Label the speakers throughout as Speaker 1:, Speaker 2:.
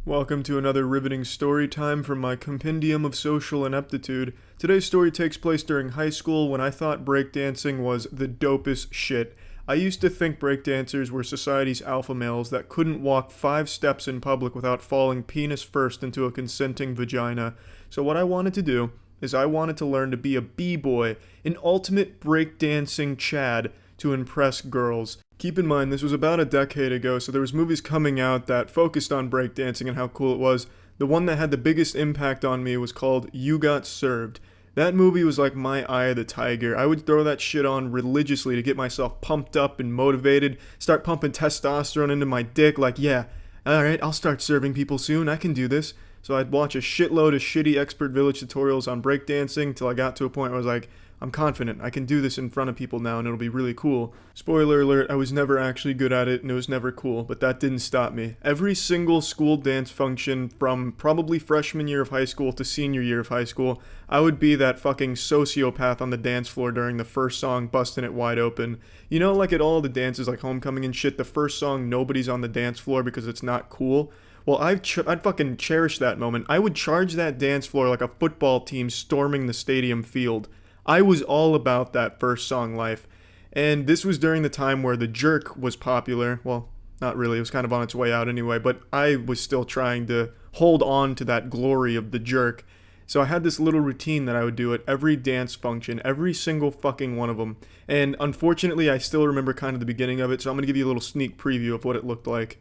Speaker 1: Welcome to another riveting story time from my compendium of social ineptitude. Today's story takes place during high school when I thought breakdancing was the dopest shit. I used to think breakdancers were society's alpha males that couldn't walk 5 steps in public without falling penis first into a consenting vagina. So what I wanted to do is I wanted to learn to be a b-boy, an ultimate breakdancing Chad to impress girls. Keep in mind, this was about a decade ago, so there was movies coming out that focused on breakdancing and how cool it was. The one that had the biggest impact on me was called You Got Served. That movie was like my eye of the tiger. I would throw that shit on religiously to get myself pumped up and motivated, start pumping testosterone into my dick like, yeah, alright, I'll start serving people soon, I can do this. So I'd watch a shitload of shitty Expert Village tutorials on breakdancing till I got to a point where I was like, I'm confident, I can do this in front of people now and it'll be really cool. Spoiler alert, I was never actually good at it and it was never cool, but that didn't stop me. Every single school dance function from probably freshman year of high school to senior year of high school, I would be that fucking sociopath on the dance floor during the first song, busting it wide open. You know, like at all the dances like homecoming and shit, the first song nobody's on the dance floor because it's not cool? Well, I'd fucking cherish that moment. I would charge that dance floor like a football team storming the stadium field. I was all about that first song life. And this was during the time where the jerk was popular. Well, not really, it was kind of on its way out anyway, but I was still trying to hold on to that glory of the jerk. So I had this little routine that I would do at every dance function, every single fucking one of them. And unfortunately, I still remember kind of the beginning of it, so I'm going to give you a little sneak preview of what it looked like.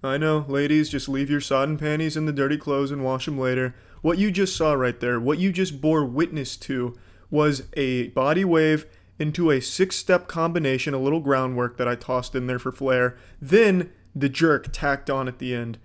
Speaker 1: I know, ladies, just leave your sodden panties in the dirty clothes and wash them later. What you just saw right there, what you just bore witness to, was a body wave into a 6-step combination, a little groundwork that I tossed in there for flair, then the jerk tacked on at the end.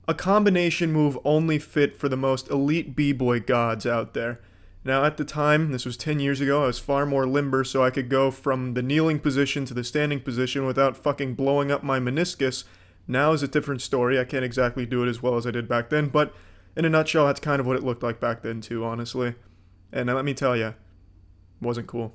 Speaker 1: A combination move only fit for the most elite b-boy gods out there. Now at the time, this was 10 years ago, I was far more limber so I could go from the kneeling position to the standing position without fucking blowing up my meniscus. Now is a different story, I can't exactly do it as well as I did back then, but in a nutshell, that's kind of what it looked like back then too, honestly. And let me tell you, wasn't cool.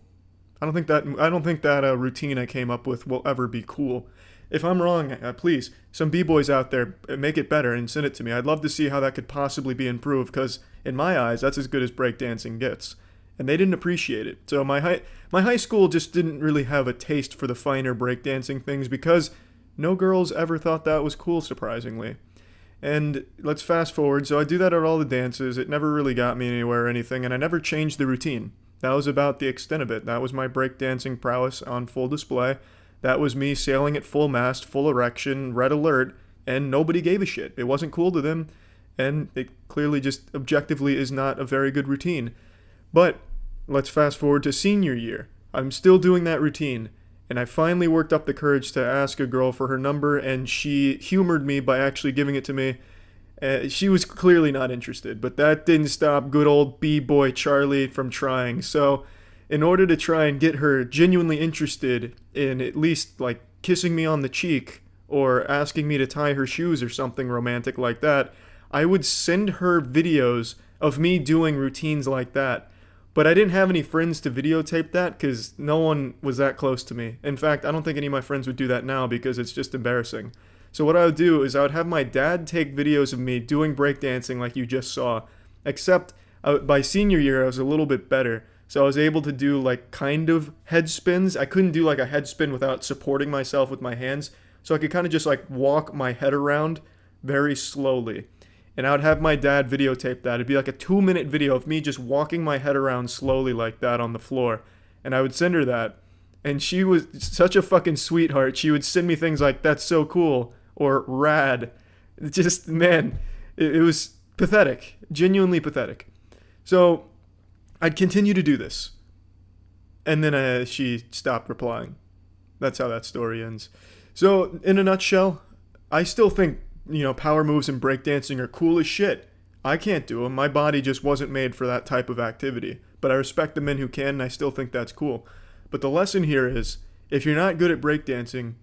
Speaker 1: I don't think that routine I came up with will ever be cool. If I'm wrong, please, some b-boys out there, make it better and send it to me. I'd love to see how that could possibly be improved, because in my eyes, that's as good as breakdancing gets. And they didn't appreciate it. So my high school just didn't really have a taste for the finer breakdancing things, because no girls ever thought that was cool, surprisingly. And let's fast forward, so I do that at all the dances. It never really got me anywhere or anything, and I never changed the routine. That was about the extent of it. That was my breakdancing prowess on full display. That was me sailing at full mast, full erection, red alert, and nobody gave a shit. It wasn't cool to them, and it clearly just objectively is not a very good routine. But let's fast forward to senior year. I'm still doing that routine, and I finally worked up the courage to ask a girl for her number, and she humored me by actually giving it to me. She was clearly not interested, but that didn't stop good old b-boy Charlie from trying. So in order to try and get her genuinely interested in at least like kissing me on the cheek or asking me to tie her shoes or something romantic like that, I would send her videos of me doing routines like that. But I didn't have any friends to videotape that because no one was that close to me. In fact, I don't think any of my friends would do that now because it's just embarrassing. So what I would do is I would have my dad take videos of me doing breakdancing like you just saw, except by senior year I was a little bit better. So I was able to do like kind of head spins. I couldn't do like a head spin without supporting myself with my hands. So I could kind of just like walk my head around very slowly. And I would have my dad videotape that. It'd be like a 2-minute video of me just walking my head around slowly like that on the floor. And I would send her that. And she was such a fucking sweetheart. She would send me things like, "That's so cool," or "rad." Just, man, it was pathetic. Genuinely pathetic. So I'd continue to do this. And then she stopped replying. That's how that story ends. So in a nutshell, I still think, power moves and breakdancing are cool as shit. I can't do them. My body just wasn't made for that type of activity. But I respect the men who can, and I still think that's cool. But the lesson here is, if you're not good at breakdancing,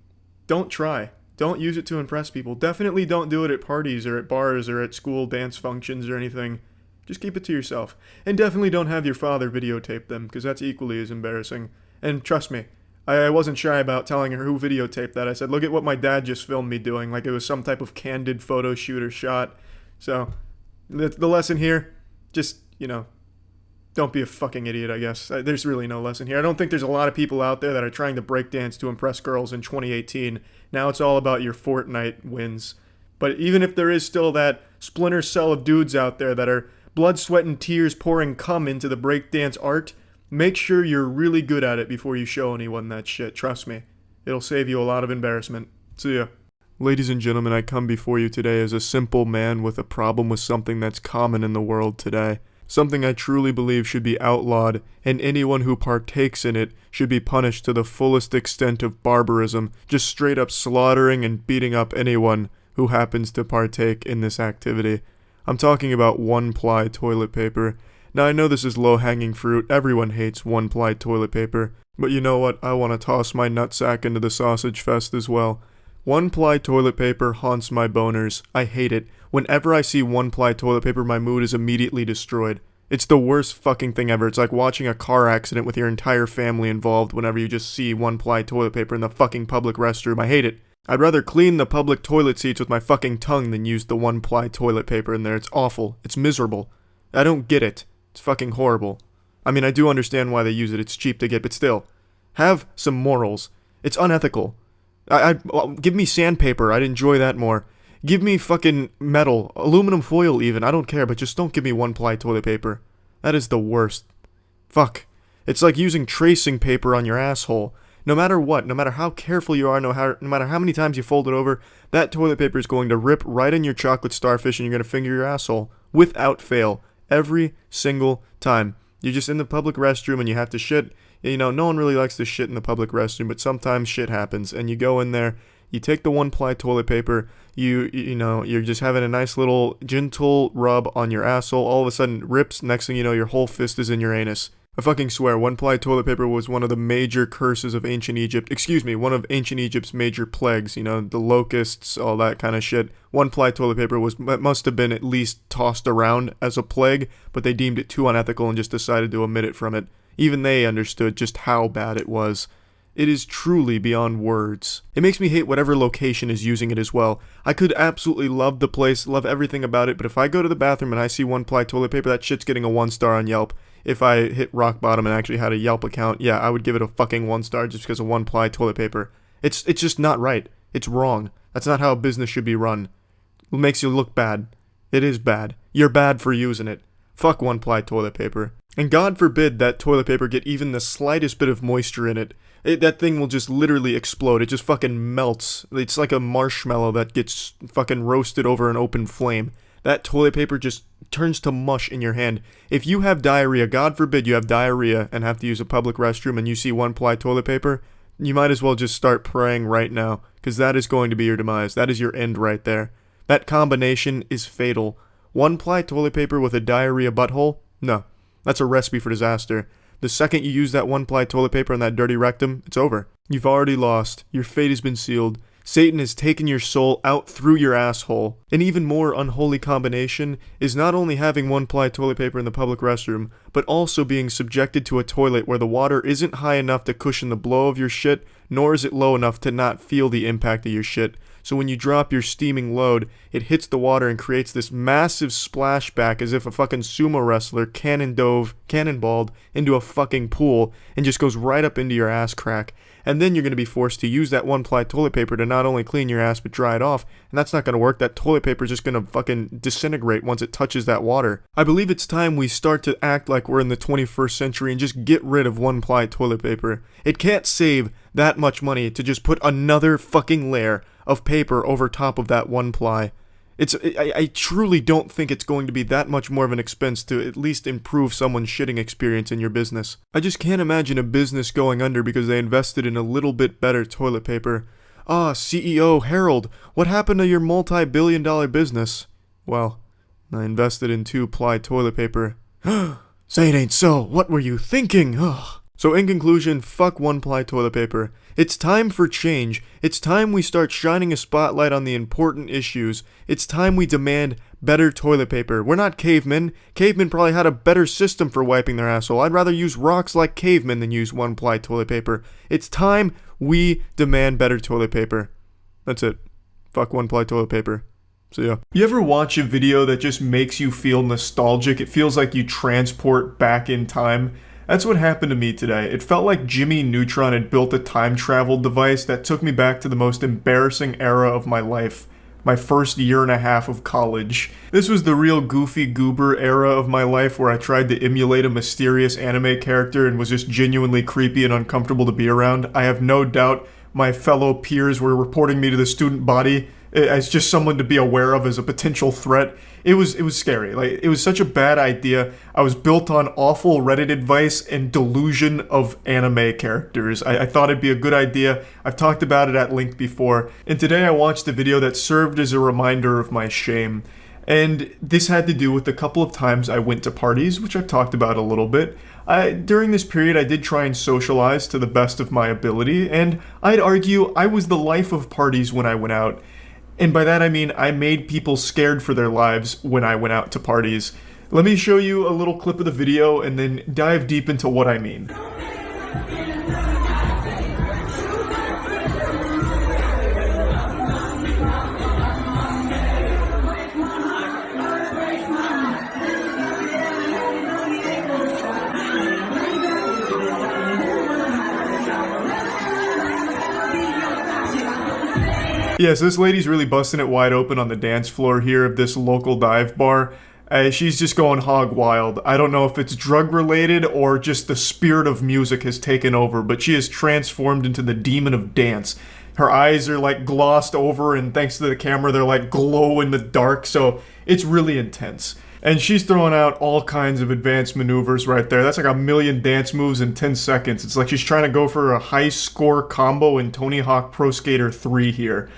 Speaker 1: don't try. Don't use it to impress people. Definitely don't do it at parties or at bars or at school dance functions or anything. Just keep it to yourself. And definitely don't have your father videotape them, because that's equally as embarrassing. And trust me, I wasn't shy about telling her who videotaped that. I said, look at what my dad just filmed me doing, like it was some type of candid photo shoot or shot. So, the lesson here, just, don't be a fucking idiot, I guess. There's really no lesson here. I don't think there's a lot of people out there that are trying to breakdance to impress girls in 2018. Now it's all about your Fortnite wins. But even if there is still that splinter cell of dudes out there that are blood, sweat, and tears pouring cum into the breakdance art, make sure you're really good at it before you show anyone that shit. Trust me. It'll save you a lot of embarrassment. See ya. Ladies and gentlemen, I come before you today as a simple man with a problem with something that's common in the world today. Something I truly believe should be outlawed, and anyone who partakes in it should be punished to the fullest extent of barbarism, just straight up slaughtering and beating up anyone who happens to partake in this activity. I'm talking about one-ply toilet paper. Now I know this is low-hanging fruit, everyone hates one-ply toilet paper, but you know what, I want to toss my nutsack into the sausage fest as well. One-ply toilet paper haunts my boners. I hate it. Whenever I see one-ply toilet paper, my mood is immediately destroyed. It's the worst fucking thing ever. It's like watching a car accident with your entire family involved whenever you just see one-ply toilet paper in the fucking public restroom. I hate it. I'd rather clean the public toilet seats with my fucking tongue than use the one-ply toilet paper in there. It's awful. It's miserable. I don't get it. It's fucking horrible. I mean, I do understand why they use it. It's cheap to get, but still. Have some morals. It's unethical. Give me sandpaper. I'd enjoy that more. Give me fucking metal. Aluminum foil even. I don't care, but just don't give me one-ply toilet paper. That is the worst. Fuck. It's like using tracing paper on your asshole. No matter what, no matter how careful you are, no matter how many times you fold it over, that toilet paper is going to rip right in your chocolate starfish and you're going to finger your asshole. Without fail. Every single time. You're just in the public restroom and you have to shit. No one really likes to shit in the public restroom, but sometimes shit happens, and you go in there, you take the one-ply toilet paper, you're just having a nice little gentle rub on your asshole, all of a sudden it rips, next thing you know, your whole fist is in your anus. I fucking swear, one-ply toilet paper was one of the major curses of ancient Egypt, one of ancient Egypt's major plagues, the locusts, all that kind of shit. One-ply toilet paper must have been at least tossed around as a plague, but they deemed it too unethical and just decided to omit it from it. Even they understood just how bad it was. It is truly beyond words. It makes me hate whatever location is using it as well. I could absolutely love the place, love everything about it, but if I go to the bathroom and I see one-ply toilet paper, that shit's getting a 1-star on Yelp. If I hit rock bottom and actually had a Yelp account, yeah, I would give it a fucking 1-star just because of one-ply toilet paper. It's just not right. It's wrong. That's not how a business should be run. It makes you look bad. It is bad. You're bad for using it. Fuck one-ply toilet paper. And God forbid that toilet paper get even the slightest bit of moisture in it. That thing will just literally explode. It just fucking melts. It's like a marshmallow that gets fucking roasted over an open flame. That toilet paper just turns to mush in your hand. If you have diarrhea, God forbid you have diarrhea and have to use a public restroom and you see one-ply toilet paper, you might as well just start praying right now, because that is going to be your demise. That is your end right there. That combination is fatal. One-ply toilet paper with a diarrhea butthole? No. That's a recipe for disaster. The second you use that one-ply toilet paper on that dirty rectum, it's over. You've already lost. Your fate has been sealed. Satan has taken your soul out through your asshole. An even more unholy combination is not only having one-ply toilet paper in the public restroom, but also being subjected to a toilet where the water isn't high enough to cushion the blow of your shit, nor is it low enough to not feel the impact of your shit. So when you drop your steaming load, it hits the water and creates this massive splashback as if a fucking sumo wrestler cannonballed into a fucking pool and just goes right up into your ass crack. And then you're going to be forced to use that one-ply toilet paper to not only clean your ass but dry it off, and that's not going to work. That toilet paper is just going to fucking disintegrate once it touches that water. I believe it's time we start to act like we're in the 21st century and just get rid of one-ply toilet paper. It can't save that much money to just put another fucking layer of paper over top of that one-ply. I truly don't think it's going to be that much more of an expense to at least improve someone's shitting experience in your business. I just can't imagine a business going under because they invested in a little bit better toilet paper. CEO Harold, what happened to your multi-billion-dollar business? Well, I invested in 2-ply toilet paper. Say it ain't so. What were you thinking? So in conclusion, fuck one-ply toilet paper. It's time for change. It's time we start shining a spotlight on the important issues. It's time we demand better toilet paper. We're not cavemen. Cavemen probably had a better system for wiping their asshole. I'd rather use rocks like cavemen than use one-ply toilet paper. It's time we demand better toilet paper. That's it. Fuck one-ply toilet paper. See ya. You ever watch a video that just makes you feel nostalgic? It feels like you transport back in time. That's what happened to me today. It felt like Jimmy Neutron had built a time travel device that took me back to the most embarrassing era of my life. My first year and a half of college. This was the real goofy goober era of my life where I tried to emulate a mysterious anime character and was just genuinely creepy and uncomfortable to be around. I have no doubt my fellow peers were reporting me to the student body as just someone to be aware of as a potential threat. It was scary. Like, it was such a bad idea. I was built on awful Reddit advice and delusion of anime characters. I thought it'd be a good idea. I've talked about it at length before. And today I watched a video that served as a reminder of my shame. And this had to do with the couple of times I went to parties, which I've talked about a little bit. During this period, I did try and socialize to the best of my ability, and I'd argue I was the life of parties when I went out. And by that I mean I made people scared for their lives when I went out to parties. Let me show you a little clip of the video and then dive deep into what I mean. Yeah, so this lady's really busting it wide open on the dance floor here of this local dive bar. She's just going hog wild. I don't know if it's drug related or just the spirit of music has taken over, but she is transformed into the demon of dance. Her eyes are like glossed over, and thanks to the camera, they're like glow in the dark, so it's really intense. And she's throwing out all kinds of advanced maneuvers right there. That's like a million dance moves in 10 seconds. It's like she's trying to go for a high score combo in Tony Hawk Pro Skater 3 here.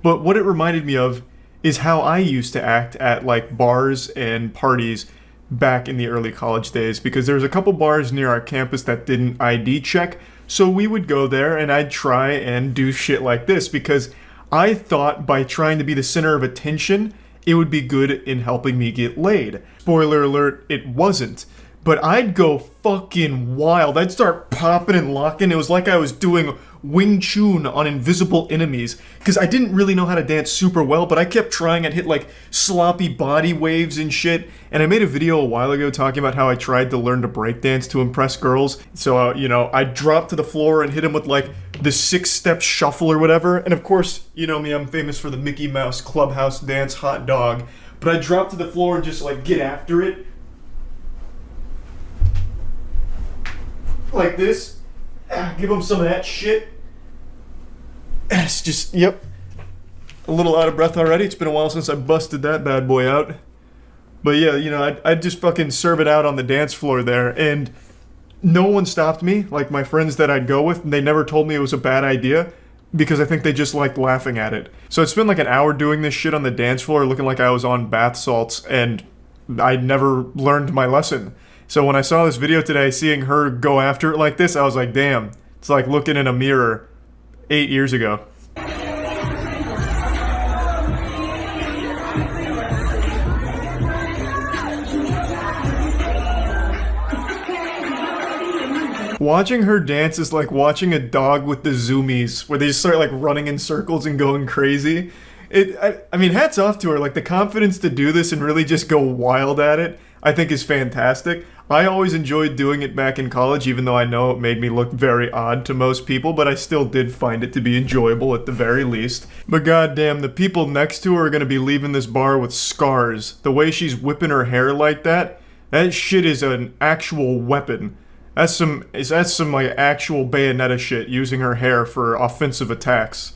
Speaker 1: But what it reminded me of is how I used to act at like bars and parties back in the early college days, because there was a couple bars near our campus that didn't ID check, so we would go there and I'd try and do shit like this because I thought by trying to be the center of attention, it would be good in helping me get laid. Spoiler alert, it wasn't. But I'd go fucking wild. I'd start popping and locking. It was like I was doing Wing Chun on invisible enemies. Because I didn't really know how to dance super well, but I kept trying. I'd hit like sloppy body waves and shit. And I made a video a while ago talking about how I tried to learn to breakdance to impress girls. So, I'd drop to the floor and hit them with like the 6-step shuffle or whatever. And of course, you know me, I'm famous for the Mickey Mouse Clubhouse dance hot dog. But I'd drop to the floor and just like get after it. Like this, give them some of that shit. It's just, yep, a little out of breath already. It's been a while since I busted that bad boy out. But yeah, I'd just fucking serve it out on the dance floor there, and no one stopped me. Like my friends that I'd go with, they never told me it was a bad idea, because I think they just liked laughing at it. So I spent like an hour doing this shit on the dance floor, looking like I was on bath salts, and I never learned my lesson. So when I saw this video today, seeing her go after it like this, I was like, damn, it's like looking in a mirror 8 years ago. Watching her dance is like watching a dog with the zoomies, where they just start like running in circles and going crazy. I mean, hats off to her. Like the confidence to do this and really just go wild at it, I think is fantastic. I always enjoyed doing it back in college, even though I know it made me look very odd to most people, but I still did find it to be enjoyable at the very least. But goddamn, the people next to her are gonna be leaving this bar with scars. The way she's whipping her hair like that shit is an actual weapon. That's some like actual Bayonetta shit, using her hair for offensive attacks.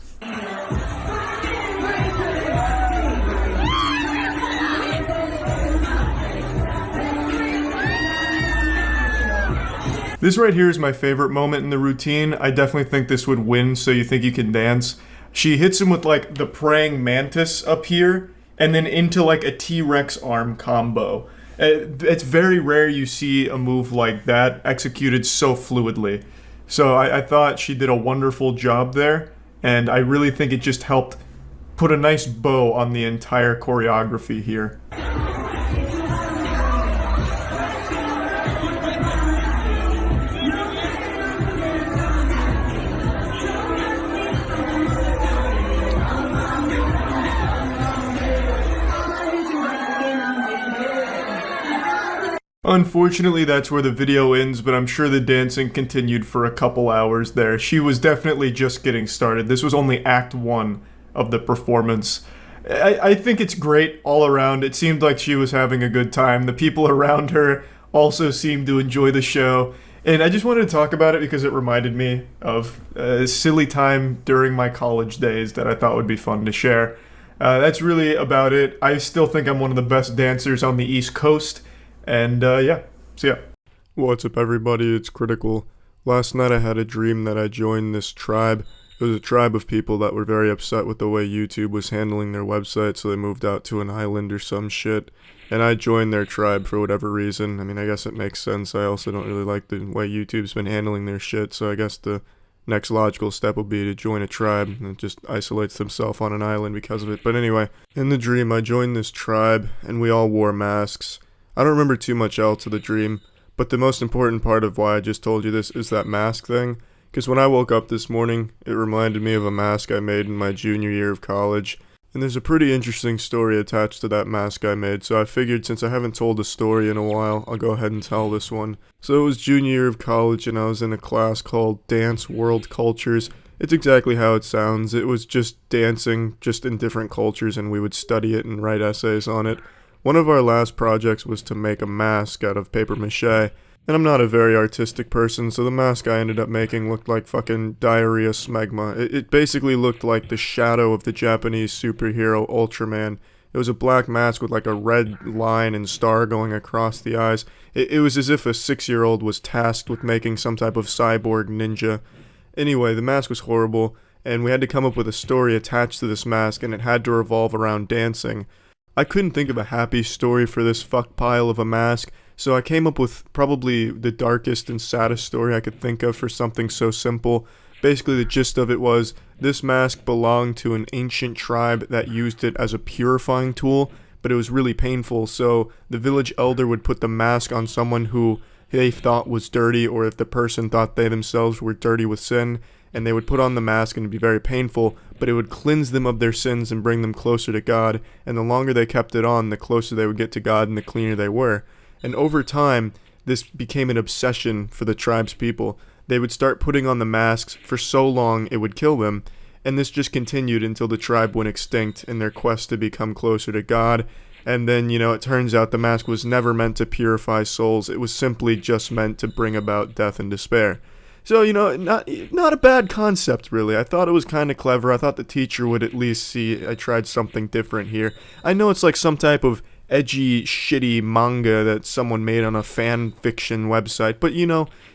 Speaker 1: This right here is my favorite moment in the routine. I definitely think this would win So You Think You Can Dance. She hits him with like the praying mantis up here, and then into like a T-Rex arm combo. It's very rare you see a move like that executed so fluidly. So I thought she did a wonderful job there, and I really think it just helped put a nice bow on the entire choreography here. Unfortunately, that's where the video ends, but I'm sure the dancing continued for a couple hours there. She was definitely just getting started. This was only act one of the performance. I think it's great all around. It seemed like she was having a good time. The people around her also seemed to enjoy the show. And I just wanted to talk about it because it reminded me of a silly time during my college days that I thought would be fun to share. That's really about it. I still think I'm one of the best dancers on the East Coast. And yeah, see ya. What's up, everybody? It's Critical. Last night I had a dream that I joined this tribe. It was a tribe of people that were very upset with the way YouTube was handling their website, so they moved out to an island or some shit. And I joined their tribe for whatever reason. I mean, I guess it makes sense. I also don't really like the way YouTube's been handling their shit, so I guess the next logical step would be to join a tribe that just isolates themselves on an island because of it. But anyway, in the dream I joined this tribe, and we all wore masks. I don't remember too much else of the dream, but the most important part of why I just told you this is that mask thing. Because when I woke up this morning, it reminded me of a mask I made in my junior year of college. And there's a pretty interesting story attached to that mask I made, so I figured since I haven't told a story in a while, I'll go ahead and tell this one. So it was junior year of college, and I was in a class called Dance World Cultures. It's exactly how it sounds. It was just dancing, just in different cultures, and we would study it and write essays on it. One of our last projects was to make a mask out of paper mache. And I'm not a very artistic person, so the mask I ended up making looked like fucking diarrhea smegma. It basically looked like the shadow of the Japanese superhero Ultraman. It was a black mask with like a red line and star going across the eyes. It was as if a 6-year-old was tasked with making some type of cyborg ninja. Anyway, the mask was horrible, and we had to come up with a story attached to this mask, and it had to revolve around dancing. I couldn't think of a happy story for this fuck pile of a mask, so I came up with probably the darkest and saddest story I could think of for something so simple. Basically, the gist of it was, this mask belonged to an ancient tribe that used it as a purifying tool, but it was really painful, so the village elder would put the mask on someone who they thought was dirty, or if the person thought they themselves were dirty with sin, and they would put on the mask and it'd be very painful, but it would cleanse them of their sins and bring them closer to God, and the longer they kept it on, the closer they would get to God and the cleaner they were. And over time, this became an obsession for the tribe's people. They would start putting on the masks for so long it would kill them, and this just continued until the tribe went extinct in their quest to become closer to God. And then, it turns out the mask was never meant to purify souls. It was simply just meant to bring about death and despair. So, not a bad concept, really. I thought it was kind of clever. I thought the teacher would at least see I tried something different here. I know it's like some type of edgy, shitty manga that someone made on a fan fiction website, but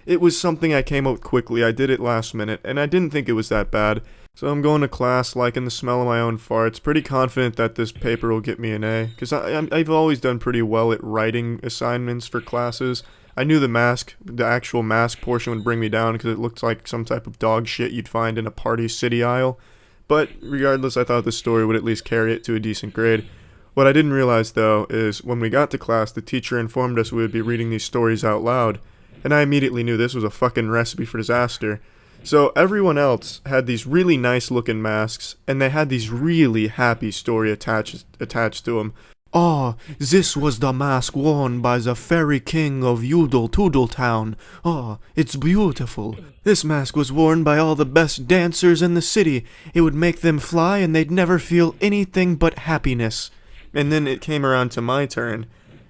Speaker 1: it was something I came up with quickly. I did it last minute, and I didn't think it was that bad. So I'm going to class liking the smell of my own farts, pretty confident that this paper will get me an A, because I've always done pretty well at writing assignments for classes. I knew the actual mask portion would bring me down because it looked like some type of dog shit you'd find in a Party City aisle, but regardless, I thought the story would at least carry it to a decent grade. What I didn't realize, though, is when we got to class, the teacher informed us we would be reading these stories out loud, and I immediately knew this was a fucking recipe for disaster. So everyone else had these really nice-looking masks, and they had these really happy story attached to them. "Ah, this was the mask worn by the fairy king of Udall Toodle Town. Ah, it's beautiful. This mask was worn by all the best dancers in the city. It would make them fly, and they'd never feel anything but happiness." And then it came around to my turn,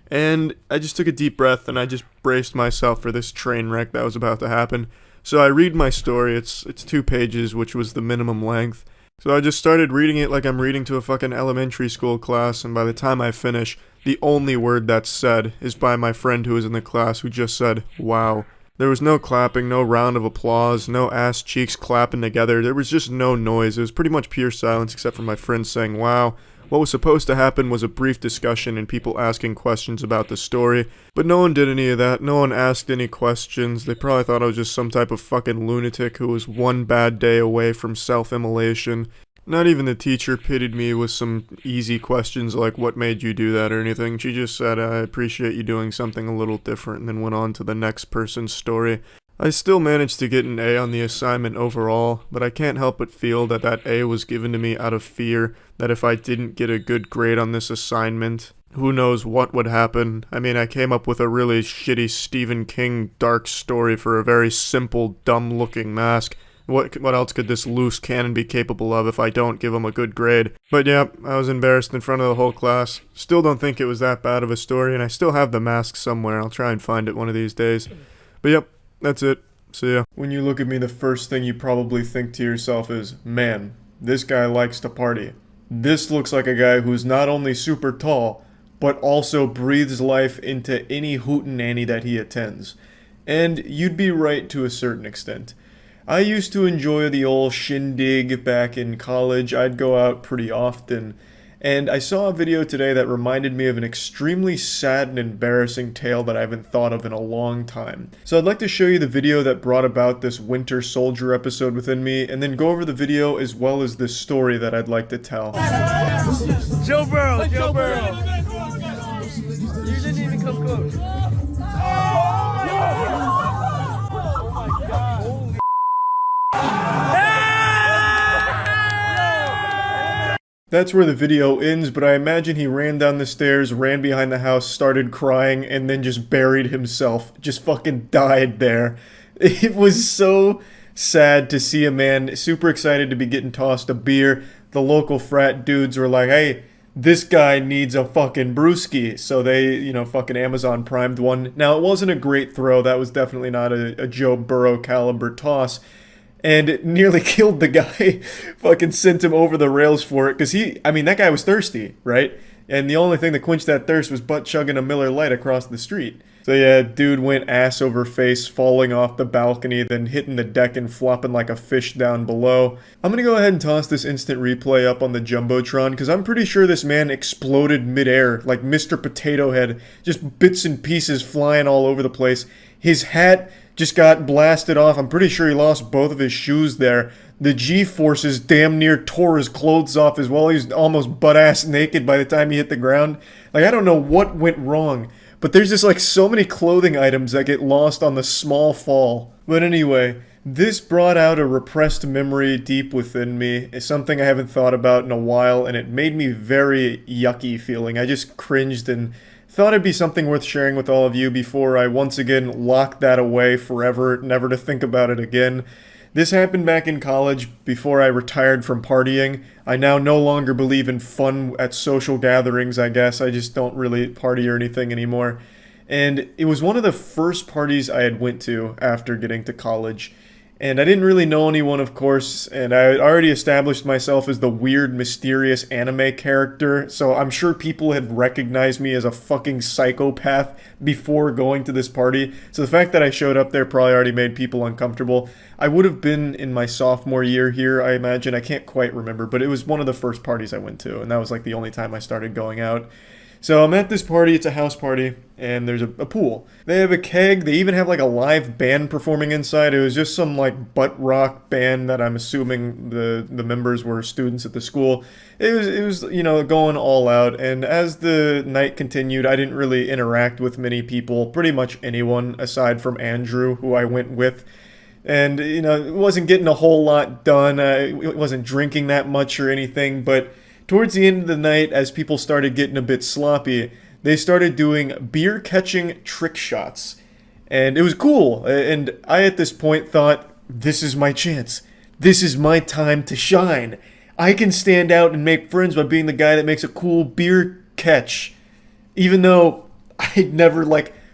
Speaker 1: and I just took a deep breath and I just braced myself for this train wreck that was about to happen. So I read my story. It's 2 pages, which was the minimum length. So I just started reading it like I'm reading to a fucking elementary school class, and by the time I finish, the only word that's said is by my friend who was in the class, who just said, "Wow." There was no clapping, no round of applause, no ass cheeks clapping together. There was just no noise. It was pretty much pure silence except for my friend saying, "Wow." What was supposed to happen was a brief discussion and people asking questions about the story, but no one did any of that. No one asked any questions. They probably thought I was just some type of fucking lunatic who was one bad day away from self-immolation. Not even the teacher pitied me with some easy questions like, "What made you do that?" or anything. She just said, "I appreciate you doing something a little different," and then went on to the next person's story. I still managed to get an A on the assignment overall, but I can't help but feel that A was given to me out of fear that if I didn't get a good grade on this assignment, who knows what would happen. I mean, I came up with a really shitty Stephen King dark story for a very simple, dumb-looking mask. What else could this loose cannon be capable of if I don't give him a good grade? But yeah, I was embarrassed in front of the whole class. Still don't think it was that bad of a story, and I still have the mask somewhere. I'll try and find it one of these days. But yep, that's it. See ya. When you look at me, the first thing you probably think to yourself is, man, this guy likes to party. This looks like a guy who's not only super tall, but also breathes life into any hootenanny that he attends. And you'd be right to a certain extent. I used to enjoy the old shindig back in college. I'd go out pretty often. And I saw a video today that reminded me of an extremely sad and embarrassing tale that I haven't thought of in a long time. So I'd like to show you the video that brought about this Winter Soldier episode within me, and then go over the video as well as this story that I'd like to tell.
Speaker 2: Joe Burrow! Joe Burrow! You didn't even come close.
Speaker 1: That's where the video ends, but I imagine he ran down the stairs, ran behind the house, started crying, and then just buried himself. Just fucking died there. It was so sad to see a man super excited to be getting tossed a beer. The local frat dudes were like, hey, this guy needs a fucking brewski. So they, fucking Amazon primed one. Now, it wasn't a great throw. That was definitely not a Joe Burrow caliber toss. And it nearly killed the guy. Fucking sent him over the rails for it. Because that guy was thirsty, right? And the only thing that quenched that thirst was butt chugging a Miller Lite across the street. So yeah, dude went ass over face, falling off the balcony, then hitting the deck and flopping like a fish down below. I'm gonna go ahead and toss this instant replay up on the Jumbotron, because I'm pretty sure this man exploded midair, like Mr. Potato Head. Just bits and pieces flying all over the place. His hat just got blasted off. I'm pretty sure he lost both of his shoes there. The G-forces damn near tore his clothes off as well. He was almost butt-ass naked by the time he hit the ground. Like, I don't know what went wrong, but there's just like so many clothing items that get lost on the small fall. But anyway, this brought out a repressed memory deep within me. It's something I haven't thought about in a while, and it made me very yucky feeling. I just cringed and thought it'd be something worth sharing with all of you before I once again locked that away forever, never to think about it again. This happened back in college before I retired from partying. I now no longer believe in fun at social gatherings, I guess. I just don't really party or anything anymore. And it was one of the first parties I had went to after getting to college. And I didn't really know anyone, of course, and I had already established myself as the weird, mysterious anime character, so I'm sure people had recognized me as a fucking psychopath before going to this party. So the fact that I showed up there probably already made people uncomfortable. I would have been in my sophomore year here, I imagine. I can't quite remember, but it was one of the first parties I went to, and that was like the only time I started going out. So I'm at this party, it's a house party, and there's a pool. They have a keg, they even have like a live band performing inside. It was just some like butt rock band that I'm assuming the members were students at the school. It was going all out, and as the night continued, I didn't really interact with many people, pretty much anyone aside from Andrew, who I went with. And, it wasn't getting a whole lot done, it wasn't drinking that much or anything, but towards the end of the night, as people started getting a bit sloppy, they started doing beer-catching trick shots. And it was cool. And I, at this point, thought, this is my chance. This is my time to shine. I can stand out and make friends by being the guy that makes a cool beer catch. Even though I'd never,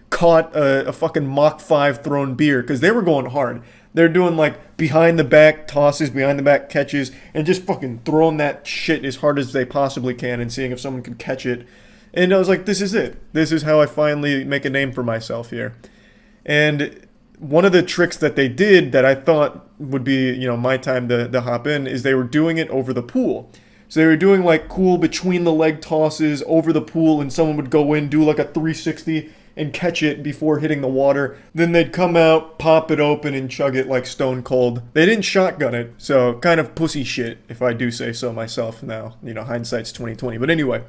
Speaker 1: caught a fucking Mach 5 thrown beer, because they were going hard. They're doing behind the back tosses, behind the back catches, and just fucking throwing that shit as hard as they possibly can and seeing if someone can catch it. And I was like, this is it. This is how I finally make a name for myself here. And one of the tricks that they did that I thought would be, my time to hop in is they were doing it over the pool. So they were doing cool between the leg tosses over the pool, and someone would go in, do a 360 and catch it before hitting the water. Then they'd come out, pop it open, and chug it like Stone Cold. They didn't shotgun it, so kind of pussy shit, if I do say so myself now. Hindsight's 20/20. But anyway,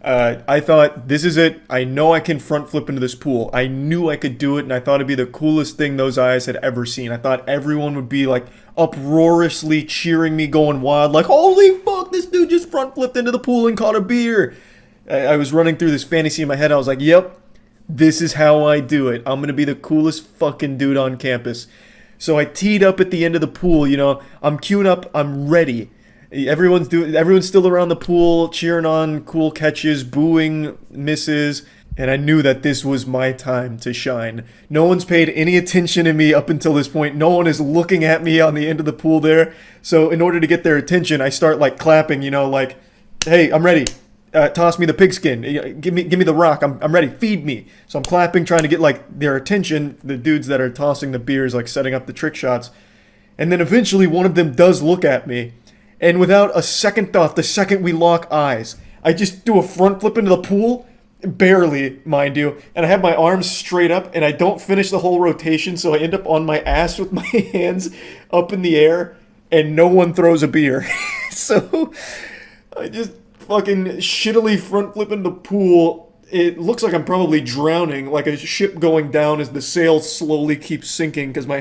Speaker 1: I thought, this is it. I know I can front flip into this pool. I knew I could do it, and I thought it'd be the coolest thing those eyes had ever seen. I thought everyone would be uproariously cheering me, going wild, holy fuck, this dude just front flipped into the pool and caught a beer. I was running through this fantasy in my head. I was like, yep, this is how I do it. I'm gonna be the coolest fucking dude on campus. So I teed up at the end of the pool, you know, I'm queuing up, I'm ready. Everyone's still around the pool, cheering on cool catches, booing misses, and I knew that this was my time to shine. No one's paid any attention to me up until this point. No one is looking at me on the end of the pool there. So in order to get their attention, I start like clapping, you know, like, hey, I'm ready. Toss me the pigskin. Give me the rock. I'm ready. Feed me. So I'm clapping, trying to get like their attention. The dudes that are tossing the beers, like setting up the trick shots. And then eventually one of them does look at me. And without a second thought, the second we lock eyes, I just do a front flip into the pool. Barely, mind you. And I have my arms straight up and I don't finish the whole rotation. So I end up on my ass with my hands up in the air and no one throws a beer. So I just fucking shittily front flip into the pool. It looks like I'm probably drowning, like a ship going down as the sail slowly keeps sinking because my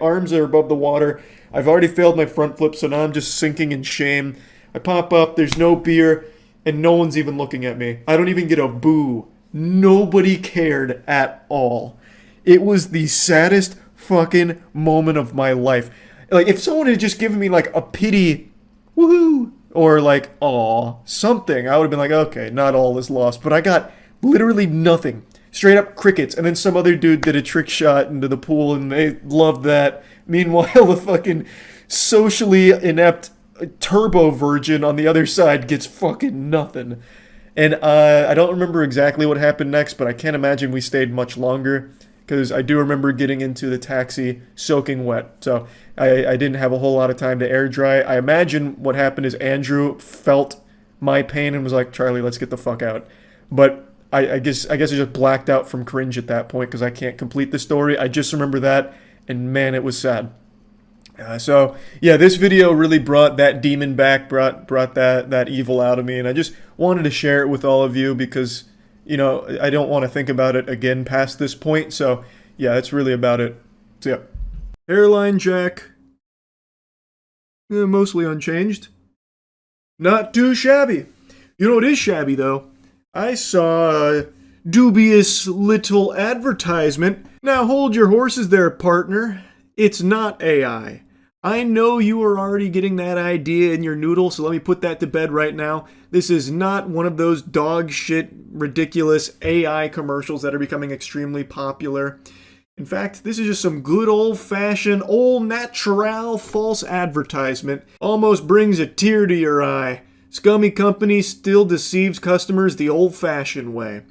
Speaker 1: arms are above the water. I've already failed my front flip, so now I'm just sinking in shame. I pop up, there's no beer, and no one's even looking at me. I don't even get a boo. Nobody cared at all. It was the saddest fucking moment of my life. Like, if someone had just given me like a pity, woohoo, or like, aw, something, I would have been like, okay, not all is lost. But I got literally nothing. Straight up crickets. And then some other dude did a trick shot into the pool and they loved that. Meanwhile, the fucking socially inept turbo virgin on the other side gets fucking nothing. And I don't remember exactly what happened next, but I can't imagine we stayed much longer. Because I do remember getting into the taxi soaking wet. So I didn't have a whole lot of time to air dry. I imagine what happened is Andrew felt my pain and was like, Charlie, let's get the fuck out. But I guess I just blacked out from cringe at that point because I can't complete the story. I just remember that, and man, it was sad. So yeah, this video really brought that demon back, brought that evil out of me, and I just wanted to share it with all of you because, you know, I don't want to think about it again past this point. So yeah, that's really about it. So yeah. Hairline jack. Mostly unchanged. Not too shabby. You know what is shabby though? I saw a dubious little advertisement. Now hold your horses there, partner. It's not AI. I know you are already getting that idea in your noodle, so let me put that to bed right now. This is not one of those dog shit, ridiculous AI commercials that are becoming extremely popular. In fact, this is just some good old-fashioned, old natural false advertisement. Almost brings a tear to your eye. Scummy company still deceives customers the old-fashioned way.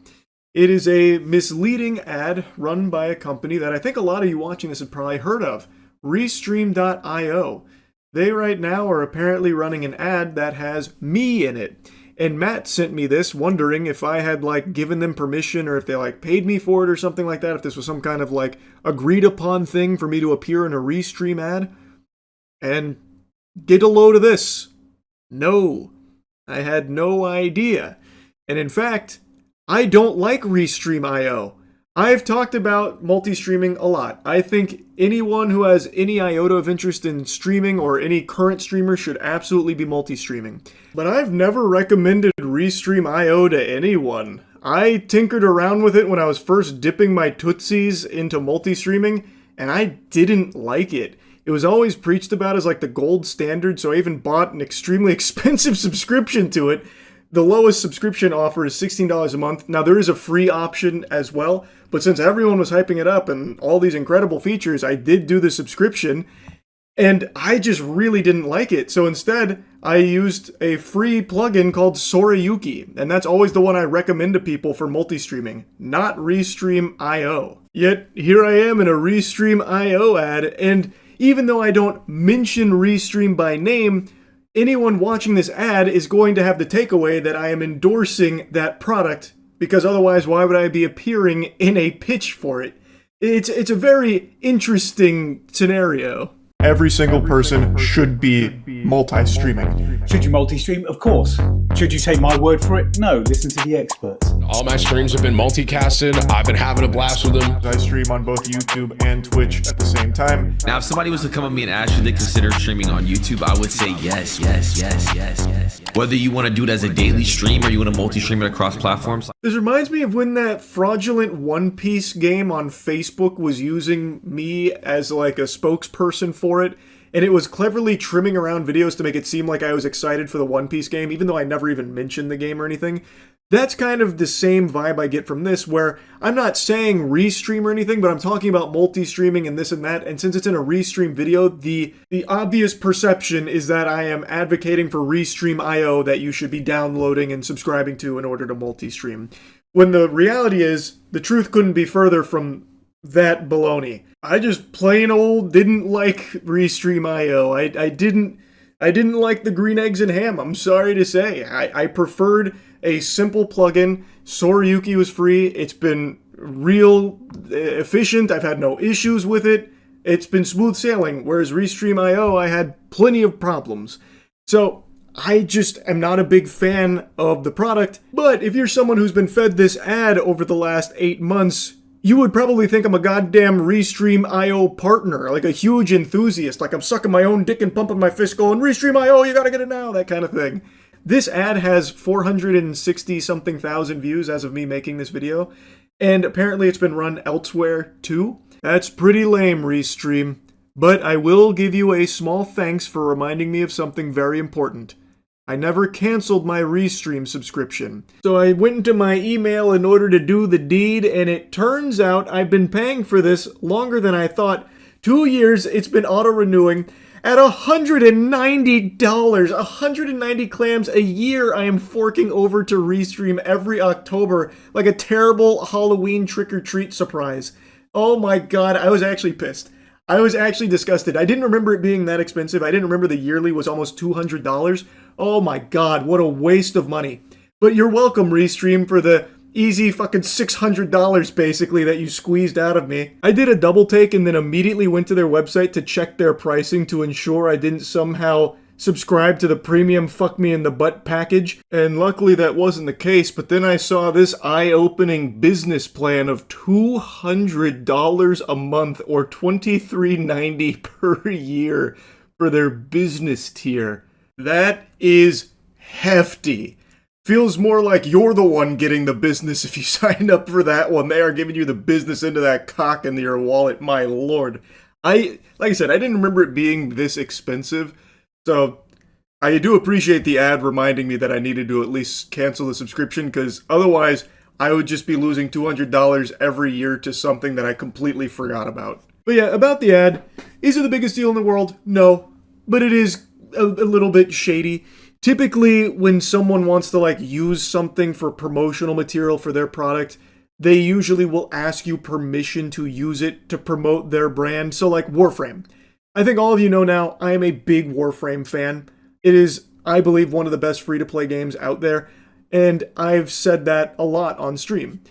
Speaker 1: It is a misleading ad run by a company that I think a lot of you watching this have probably heard of. Restream.io. They right now are apparently running an ad that has me in it. And Matt sent me this wondering if I had like given them permission or if they like paid me for it or something like that. If this was some kind of like agreed upon thing for me to appear in a Restream ad. And get a load of this. No. I had no idea. And in fact, I don't like Restream.io. I've talked about multi-streaming a lot. I think anyone who has any iota of interest in streaming or any current streamer should absolutely be multi-streaming. But I've never recommended Restream.io to anyone. I tinkered around with it when I was first dipping my tootsies into multi-streaming, and I didn't like it. It was always preached about as like the gold standard, so I even bought an extremely expensive subscription to it. The lowest subscription offer is $16 a month. Now, there is a free option as well, but since everyone was hyping it up and all these incredible features, I did do the subscription, and I just really didn't like it. So instead, I used a free plugin called Sorayuki, and that's always the one I recommend to people for multi-streaming, not Restream.io. Yet, here I am in a Restream.io ad, and even though I don't mention Restream by name, anyone watching this ad is going to have the takeaway that I am endorsing that product, because otherwise why would I be appearing in a pitch for it? It's a very interesting scenario. Every single person should be multi-streaming.
Speaker 3: Should you multi-stream? Of course. Should you take my word for it? No, listen to the experts.
Speaker 4: All my streams have been multicasted. I've been having a blast with them.
Speaker 1: I stream on both YouTube and Twitch at the same time.
Speaker 5: Now, if somebody was to come at me and ask, should they consider streaming on YouTube, I would say yes, yes, yes, yes, yes, yes. Whether you want to do it as a daily stream or you want to multi-stream it across platforms.
Speaker 1: This reminds me of when that fraudulent One Piece game on Facebook was using me as like a spokesperson for it, and it was cleverly trimming around videos to make it seem like I was excited for the One Piece game, even though I never even mentioned the game or anything. That's kind of the same vibe I get from this, where I'm not saying restream or anything, but I'm talking about multi-streaming and this and that, and since it's in a restream video, the obvious perception is that I am advocating for Restream.io that you should be downloading and subscribing to in order to multi-stream. When the reality is, the truth couldn't be further from that baloney. I just plain old didn't like Restream.io. I didn't like the green eggs and ham, I'm sorry to say. I preferred a simple plugin. Sorayuki was free. It's been real efficient. I've had no issues with it. It's been smooth sailing, whereas Restream.io, I had plenty of problems. So I just am not a big fan of the product. But if you're someone who's been fed this ad over the last 8 months, you would probably think I'm a goddamn Restream.io partner, like a huge enthusiast, like I'm sucking my own dick and pumping my fist going, Restream.io, you gotta get it now, that kind of thing. This ad has 460-something thousand views as of me making this video, and apparently it's been run elsewhere too. That's pretty lame, Restream. But I will give you a small thanks for reminding me of something very important. I never canceled my Restream subscription. So I went into my email in order to do the deed, and it turns out I've been paying for this longer than I thought. 2 years, it's been auto-renewing. At $190, 190 clams a year I am forking over to Restream every October like a terrible Halloween trick-or-treat surprise. Oh my god, I was actually pissed. I was actually disgusted. I didn't remember it being that expensive. I didn't remember the yearly was almost $200. Oh my god, what a waste of money. But you're welcome, Restream, for the easy fucking $600 basically that you squeezed out of me. I did a double take and then immediately went to their website to check their pricing to ensure I didn't somehow subscribe to the premium fuck me in the butt package, and luckily that wasn't the case. But then I saw this eye-opening business plan of $200 a month or $23.90 per year for their business tier. That is hefty. Feels more like you're the one getting the business if you signed up for that one. They are giving you the business into that cock into your wallet, my lord. Like I said, I didn't remember it being this expensive, so I do appreciate the ad reminding me that I needed to at least cancel the subscription, because otherwise I would just be losing $200 every year to something that I completely forgot about. But yeah, about the ad, is it the biggest deal in the world? No, but it is a little bit shady. Typically, when someone wants to like use something for promotional material for their product, they usually will ask you permission to use it to promote their brand. So like Warframe. I think all of you know now, I am a big Warframe fan. It is, I believe, one of the best free-to-play games out there, and I've said that a lot on stream.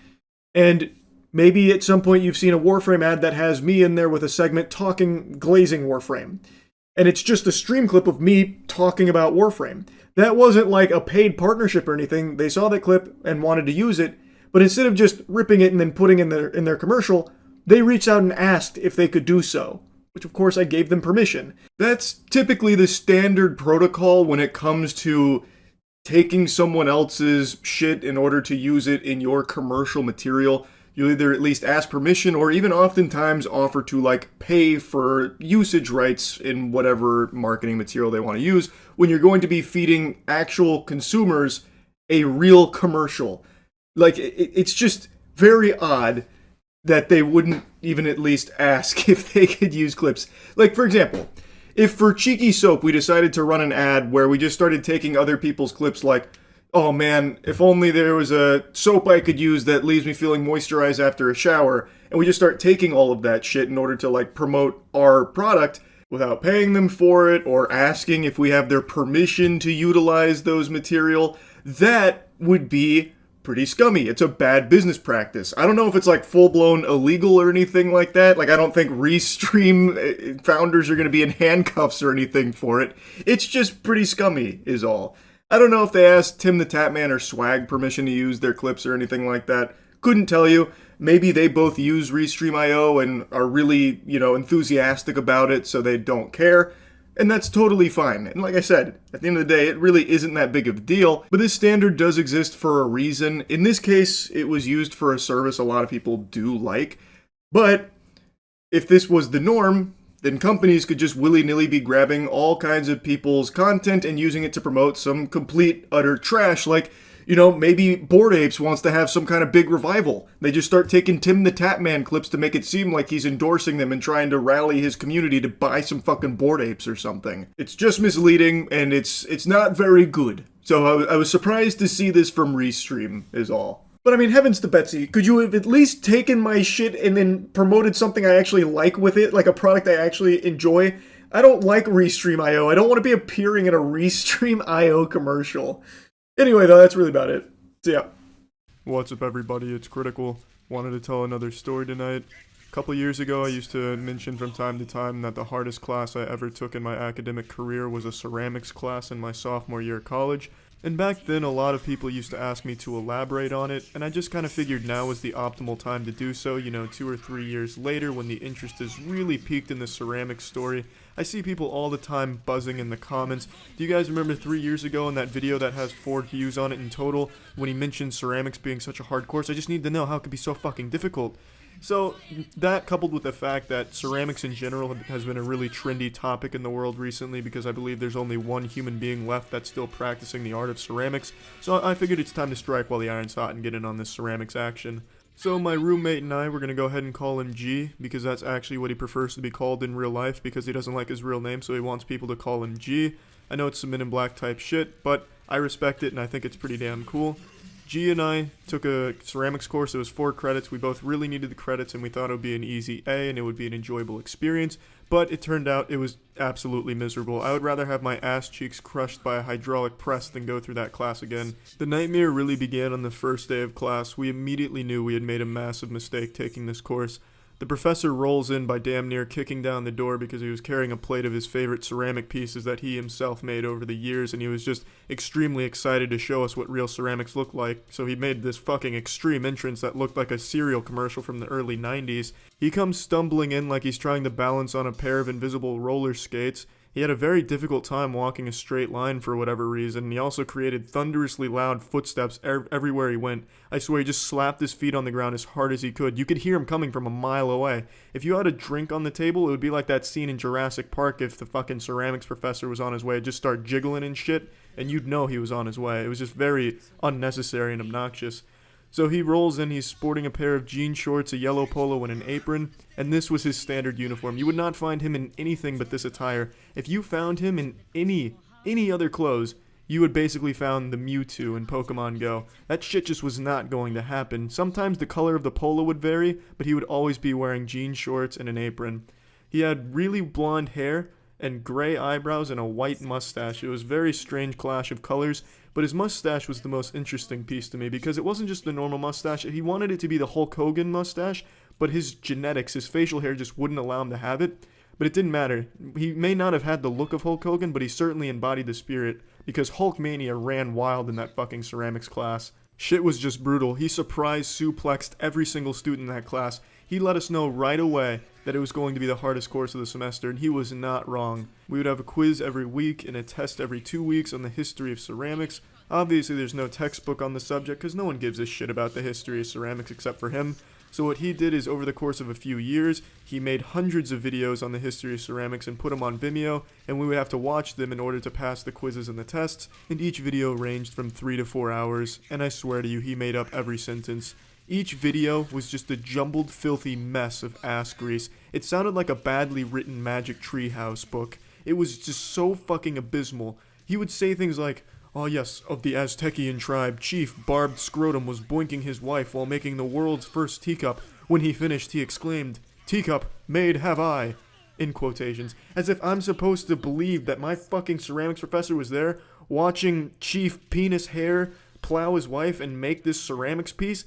Speaker 1: And maybe at some point you've seen a Warframe ad that has me in there with a segment glazing Warframe. And it's just a stream clip of me talking about Warframe. That wasn't like a paid partnership or anything. They saw that clip and wanted to use it, but instead of just ripping it and then putting it in their commercial, they reached out and asked if they could do so, which of course I gave them permission. That's typically the standard protocol when it comes to taking someone else's shit in order to use it in your commercial material. You'll either at least ask permission or even oftentimes offer to like pay for usage rights in whatever marketing material they want to use when you're going to be feeding actual consumers a real commercial. Like, it's just very odd that they wouldn't even at least ask if they could use clips. Like, for example, if for Cheeky Soap we decided to run an ad where we just started taking other people's clips like, oh man, if only there was a soap I could use that leaves me feeling moisturized after a shower, and we just start taking all of that shit in order to like promote our product without paying them for it or asking if we have their permission to utilize those material, that would be pretty scummy. It's a bad business practice. I don't know if it's like full-blown illegal or anything like that. Like, I don't think Restream founders are going to be in handcuffs or anything for it. It's just pretty scummy is all. I don't know if they asked Tim the Tatman or Swag permission to use their clips or anything like that. Couldn't tell you. Maybe they both use Restream.io and are really, enthusiastic about it, so they don't care. And that's totally fine. And like I said, at the end of the day, it really isn't that big of a deal. But this standard does exist for a reason. In this case, it was used for a service a lot of people do like. But if this was the norm, then companies could just willy-nilly be grabbing all kinds of people's content and using it to promote some complete, utter trash. Like, you know, maybe Bored Apes wants to have some kind of big revival. They just start taking Tim the Tatman clips to make it seem like he's endorsing them and trying to rally his community to buy some fucking Bored Apes or something. It's just misleading, and it's not very good. So I was surprised to see this from Restream, is all. But I mean, heavens to Betsy, could you have at least taken my shit and then promoted something I actually like with it, like a product I actually enjoy? I don't like Restream.io. I don't want to be appearing in a Restream.io commercial. Anyway, though, that's really about it. So, yeah. What's up, everybody? It's Critical. Wanted to tell another story tonight. A couple years ago, I used to mention from time to time that the hardest class I ever took in my academic career was a ceramics class in my sophomore year of college. And back then, a lot of people used to ask me to elaborate on it, and I just kind of figured now was the optimal time to do so, 2 or 3 years later when the interest has really peaked in the ceramics story. I see people all the time buzzing in the comments. Do you guys remember 3 years ago in that video that has 4 views on it in total, when he mentioned ceramics being such a hard course? I just need to know how it could be so fucking difficult. So, that coupled with the fact that ceramics in general has been a really trendy topic in the world recently because I believe there's only one human being left that's still practicing the art of ceramics, so I figured it's time to strike while the iron's hot and get in on this ceramics action. So my roommate and I were going to go ahead and call him G, because that's actually what he prefers to be called in real life, because he doesn't like his real name, so he wants people to call him G. I know it's some Men in Black type shit, but I respect it and I think it's pretty damn cool. G and I took a ceramics course. It was 4 credits. We both really needed the credits, and we thought it would be an easy A and it would be an enjoyable experience. But it turned out it was absolutely miserable. I would rather have my ass cheeks crushed by a hydraulic press than go through that class again. The nightmare really began on the first day of class. We immediately knew we had made a massive mistake taking this course. The professor rolls in by damn near kicking down the door because he was carrying a plate of his favorite ceramic pieces that he himself made over the years, and he was just extremely excited to show us what real ceramics looked like, so he made this fucking extreme entrance that looked like a cereal commercial from the early 90s. He comes stumbling in like he's trying to balance on a pair of invisible roller skates. He had a very difficult time walking a straight line for whatever reason, and he also created thunderously loud footsteps everywhere he went. I swear he just slapped his feet on the ground as hard as he could. You could hear him coming from a mile away. If you had a drink on the table, it would be like that scene in Jurassic Park if the fucking ceramics professor was on his way. It'd just start jiggling and shit, and you'd know he was on his way. It was just very unnecessary and obnoxious. So he rolls in, he's sporting a pair of jean shorts, a yellow polo, and an apron, and this was his standard uniform. You would not find him in anything but this attire. If you found him in any other clothes, you would basically found the Mewtwo in Pokemon Go. That shit just was not going to happen. Sometimes the color of the polo would vary, but he would always be wearing jean shorts and an apron. He had really blonde hair and gray eyebrows and a white mustache. It was a very strange clash of colors, but his mustache was the most interesting piece to me because it wasn't just the normal mustache. He wanted it to be the Hulk Hogan mustache, but his genetics, his facial hair just wouldn't allow him to have it. But it didn't matter. He may not have had the look of Hulk Hogan, but he certainly embodied the spirit because Hulkmania ran wild in that fucking ceramics class. Shit was just brutal. He surprise suplexed every single student in that class. He let us know right away that it was going to be the hardest course of the semester, and he was not wrong. We would have a quiz every week and a test every 2 weeks on the history of ceramics. Obviously, there's no textbook on the subject because no one gives a shit about the history of ceramics except for him. So what he did is, over the course of a few years, he made hundreds of videos on the history of ceramics and put them on Vimeo, and we would have to watch them in order to pass the quizzes and the tests, and each video ranged from 3 to 4 hours, and I swear to you, he made up every sentence. Each video was just a jumbled, filthy mess of ass grease. It sounded like a badly written Magic Treehouse book. It was just so fucking abysmal. He would say things like, "Oh yes, of the Aztecian tribe, Chief Barbed Scrotum was boinking his wife while making the world's first teacup. When he finished, he exclaimed, 'Teacup, made have I,' in quotations, as if I'm supposed to believe that my fucking ceramics professor was there, watching Chief Penis Hair plow his wife and make this ceramics piece.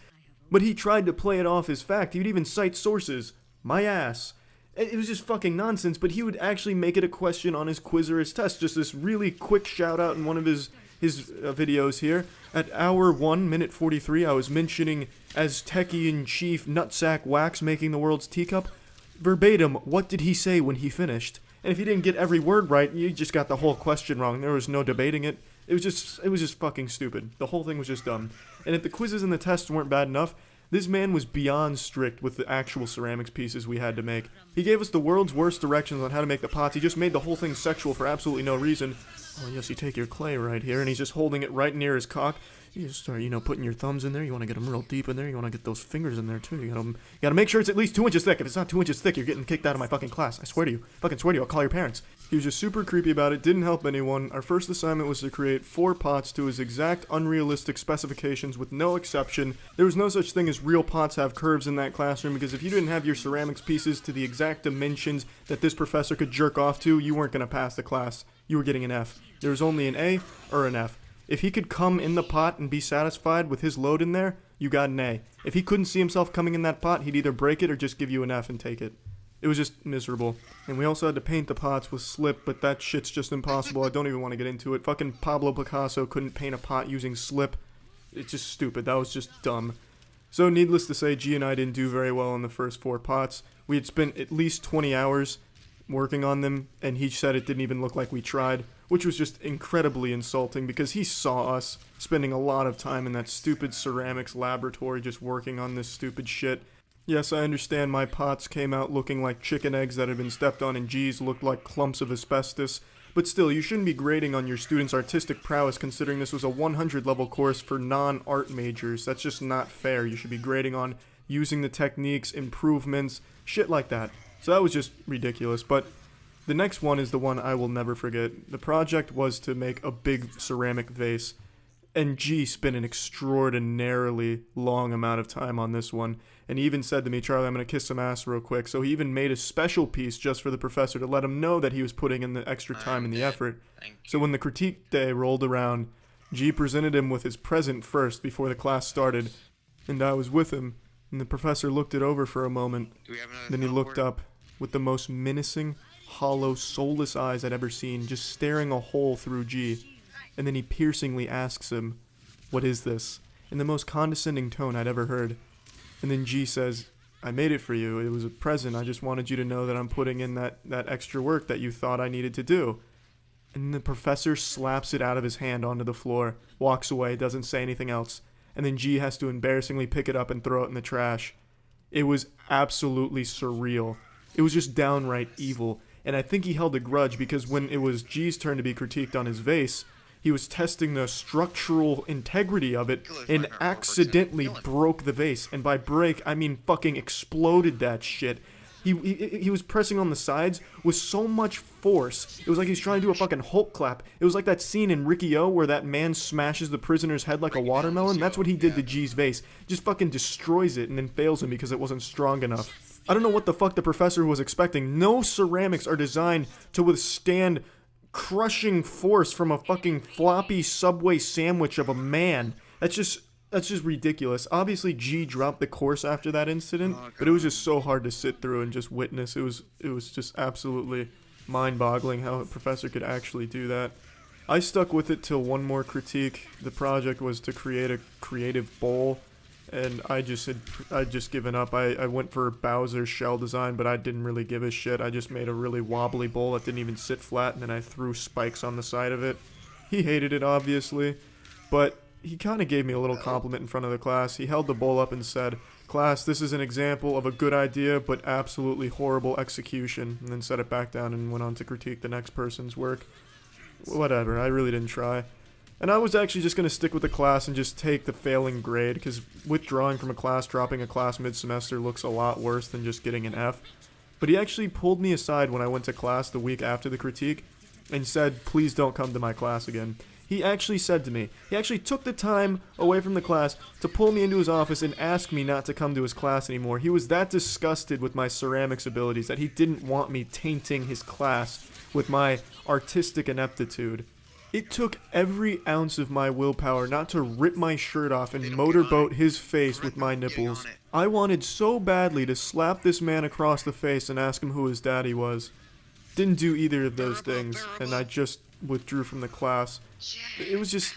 Speaker 1: But he tried to play it off as fact. He would even cite sources. My ass. It was just fucking nonsense, but he would actually make it a question on his quiz or his test. Just this really quick shout out in one of his videos here. At hour 1 minute 43, I was mentioning Aztecian Chief Nutsack Wax making the world's teacup. Verbatim, what did he say when he finished? And if you didn't get every word right, you just got the whole question wrong. There was no debating it. It was just fucking stupid. The whole thing was just dumb. And if the quizzes and the tests weren't bad enough, this man was beyond strict with the actual ceramics pieces we had to make. He gave us the world's worst directions on how to make the pots. He just made the whole thing sexual for absolutely no reason. Oh yes, you take your clay right here, and he's just holding it right near his cock. You just start, putting your thumbs in there. You want to get them real deep in there. You want to get those fingers in there too. You gotta make sure it's at least 2 inches thick. If it's not 2 inches thick, you're getting kicked out of my fucking class. I swear to you. Fucking swear to you. I'll call your parents. He was just super creepy about it. Didn't help anyone. Our first assignment was to create 4 pots to his exact unrealistic specifications with no exception. There was no such thing as real pots have curves in that classroom, because if you didn't have your ceramics pieces to the exact dimensions that this professor could jerk off to, you weren't gonna pass the class. You were getting an F. There was only an A or an F. If he could come in the pot and be satisfied with his load in there, you got an A. If he couldn't see himself coming in that pot, he'd either break it or just give you an F and take it. It was just miserable. And we also had to paint the pots with slip, but that shit's just impossible. I don't even want to get into it. Fucking Pablo Picasso couldn't paint a pot using slip. It's just stupid. That was just dumb. So needless to say, G and I didn't do very well on the first 4 pots. We had spent at least 20 hours working on them, and he said it didn't even look like we tried, which was just incredibly insulting because he saw us spending a lot of time in that stupid ceramics laboratory just working on this stupid shit. Yes, I understand my pots came out looking like chicken eggs that had been stepped on, and G's looked like clumps of asbestos, but still, you shouldn't be grading on your students' artistic prowess considering this was a 100 level course for non-art majors. That's just not fair. You should be grading on using the techniques, improvements, shit like that. So that was just ridiculous, but the next one is the one I will never forget. The project was to make a big ceramic vase, and G spent an extraordinarily long amount of time on this one, and he even said to me, Charlie, I'm going to kiss some ass real quick, so he even made a special piece just for the professor to let him know that he was putting in the extra time and the effort. So when the critique day rolled around, G presented him with his present first before the class started, and I was with him, and the professor looked it over for a moment, then he looked up with the most menacing, hollow, soulless eyes I'd ever seen, just staring a hole through G. And then he piercingly asks him, "What is this?" in the most condescending tone I'd ever heard. And then G says, "I made it for you. It was a present. I just wanted you to know that I'm putting in that extra work that you thought I needed to do." And the professor slaps it out of his hand onto the floor, walks away, doesn't say anything else. And then G has to embarrassingly pick it up and throw it in the trash. It was absolutely surreal. It was just downright evil. And I think he held a grudge because when it was G's turn to be critiqued on his vase, he was testing the structural integrity of it and accidentally broke the vase. And by break, I mean fucking exploded that shit. He was pressing on the sides with so much force. It was like he's trying to do a fucking Hulk clap. It was like that scene in Ricky-O where that man smashes the prisoner's head like a watermelon. That's what he did to G's vase. Just fucking destroys it and then fails him because it wasn't strong enough. I don't know what the fuck the professor was expecting. No ceramics are designed to withstand crushing force from a fucking floppy Subway sandwich of a man. That's just ridiculous. Obviously, G dropped the course after that incident, but it was just so hard to sit through and just witness. It was just absolutely mind-boggling how a professor could actually do that. I stuck with it till one more critique. The project was to create a creative bowl, and I'd just given up. I went for Bowser's shell design, but I didn't really give a shit. I just made a really wobbly bowl that didn't even sit flat, and then I threw spikes on the side of it. He hated it, obviously, but he kind of gave me a little compliment in front of the class. He held the bowl up and said, "Class, this is an example of a good idea, but absolutely horrible execution," and then set it back down and went on to critique the next person's work. Whatever, I really didn't try. And I was actually just going to stick with the class and just take the failing grade, because withdrawing from a class, dropping a class mid-semester looks a lot worse than just getting an F. But he actually pulled me aside when I went to class the week after the critique and said, "Please don't come to my class again." He actually said to me, he actually took the time away from the class to pull me into his office and ask me not to come to his class anymore. He was that disgusted with my ceramics abilities that he didn't want me tainting his class with my artistic ineptitude. It took every ounce of my willpower not to rip my shirt off and motorboat his face with my nipples. I wanted so badly to slap this man across the face and ask him who his daddy was. Didn't do either of those things, and I just withdrew from the class. It was just,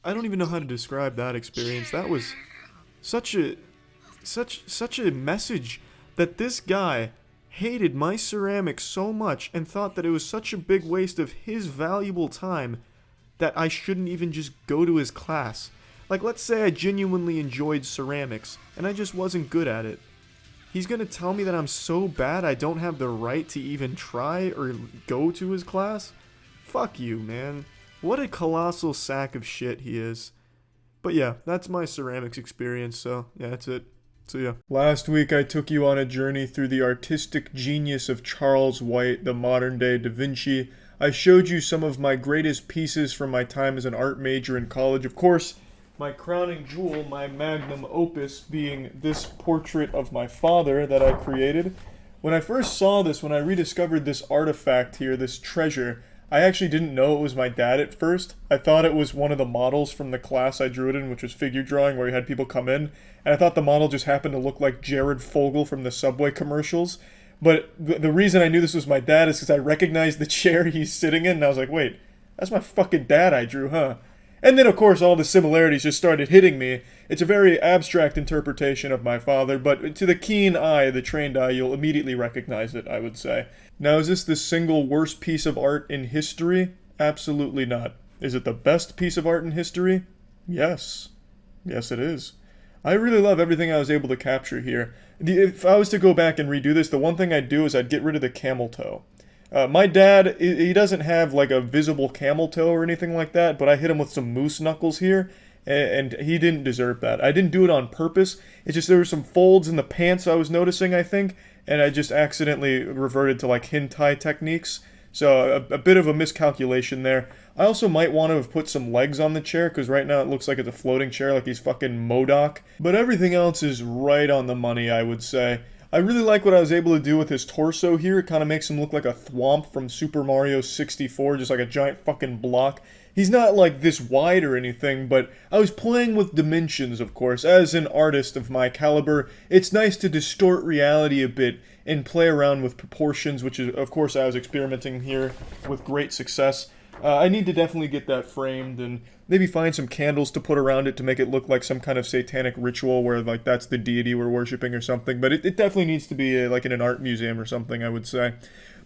Speaker 1: I don't even know how to describe that experience. That was such a message that this guy, 'cause he was a hated my ceramics so much and thought that it was such a big waste of his valuable time that I shouldn't even just go to his class. Like, let's say I genuinely enjoyed ceramics and I just wasn't good at it. He's gonna tell me that I'm so bad I don't have the right to even try or go to his class? Fuck you, man. What a colossal sack of shit he is. But yeah, that's my ceramics experience, so yeah, that's it. See ya. Last week I took you on a journey through the artistic genius of Charles White, the modern-day Da Vinci. I showed you some of my greatest pieces from my time as an art major in college. Of course, my crowning jewel, my magnum opus, being this portrait of my father that I created. When I first saw this, when I rediscovered this artifact here, this treasure, I actually didn't know it was my dad at first. I thought it was one of the models from the class I drew it in, which was figure drawing, where you had people come in, and I thought the model just happened to look like Jared Fogle from the Subway commercials. But the reason I knew this was my dad is because I recognized the chair he's sitting in, and I was like, wait, that's my fucking dad I drew, huh? And then, of course, all the similarities just started hitting me. It's a very abstract interpretation of my father, but to the keen eye, the trained eye, you'll immediately recognize it, I would say. Now, is this the single worst piece of art in history? Absolutely not. Is it the best piece of art in history? Yes. Yes, it is. I really love everything I was able to capture here. If I was to go back and redo this, the one thing I'd do is I'd get rid of the camel toe. My dad, he doesn't have like a visible camel toe or anything like that, but I hit him with some moose knuckles here, and he didn't deserve that. I didn't do it on purpose. It's just there were some folds in the pants I was noticing, I think, and I just accidentally reverted to like hentai techniques. So a bit of a miscalculation there. I also might want to have put some legs on the chair, because right now it looks like it's a floating chair, like he's fucking MODOK. But everything else is right on the money, I would say. I really like what I was able to do with his torso here. It kind of makes him look like a thwomp from Super Mario 64, just like a giant fucking block. He's not like this wide or anything, but I was playing with dimensions, of course. As an artist of my caliber, it's nice to distort reality a bit and play around with proportions, which is, of course, I was experimenting here with great success. I need to definitely get that framed and maybe find some candles to put around it to make it look like some kind of satanic ritual where like that's the deity we're worshiping or something. But it definitely needs to be like in an art museum or something, I would say.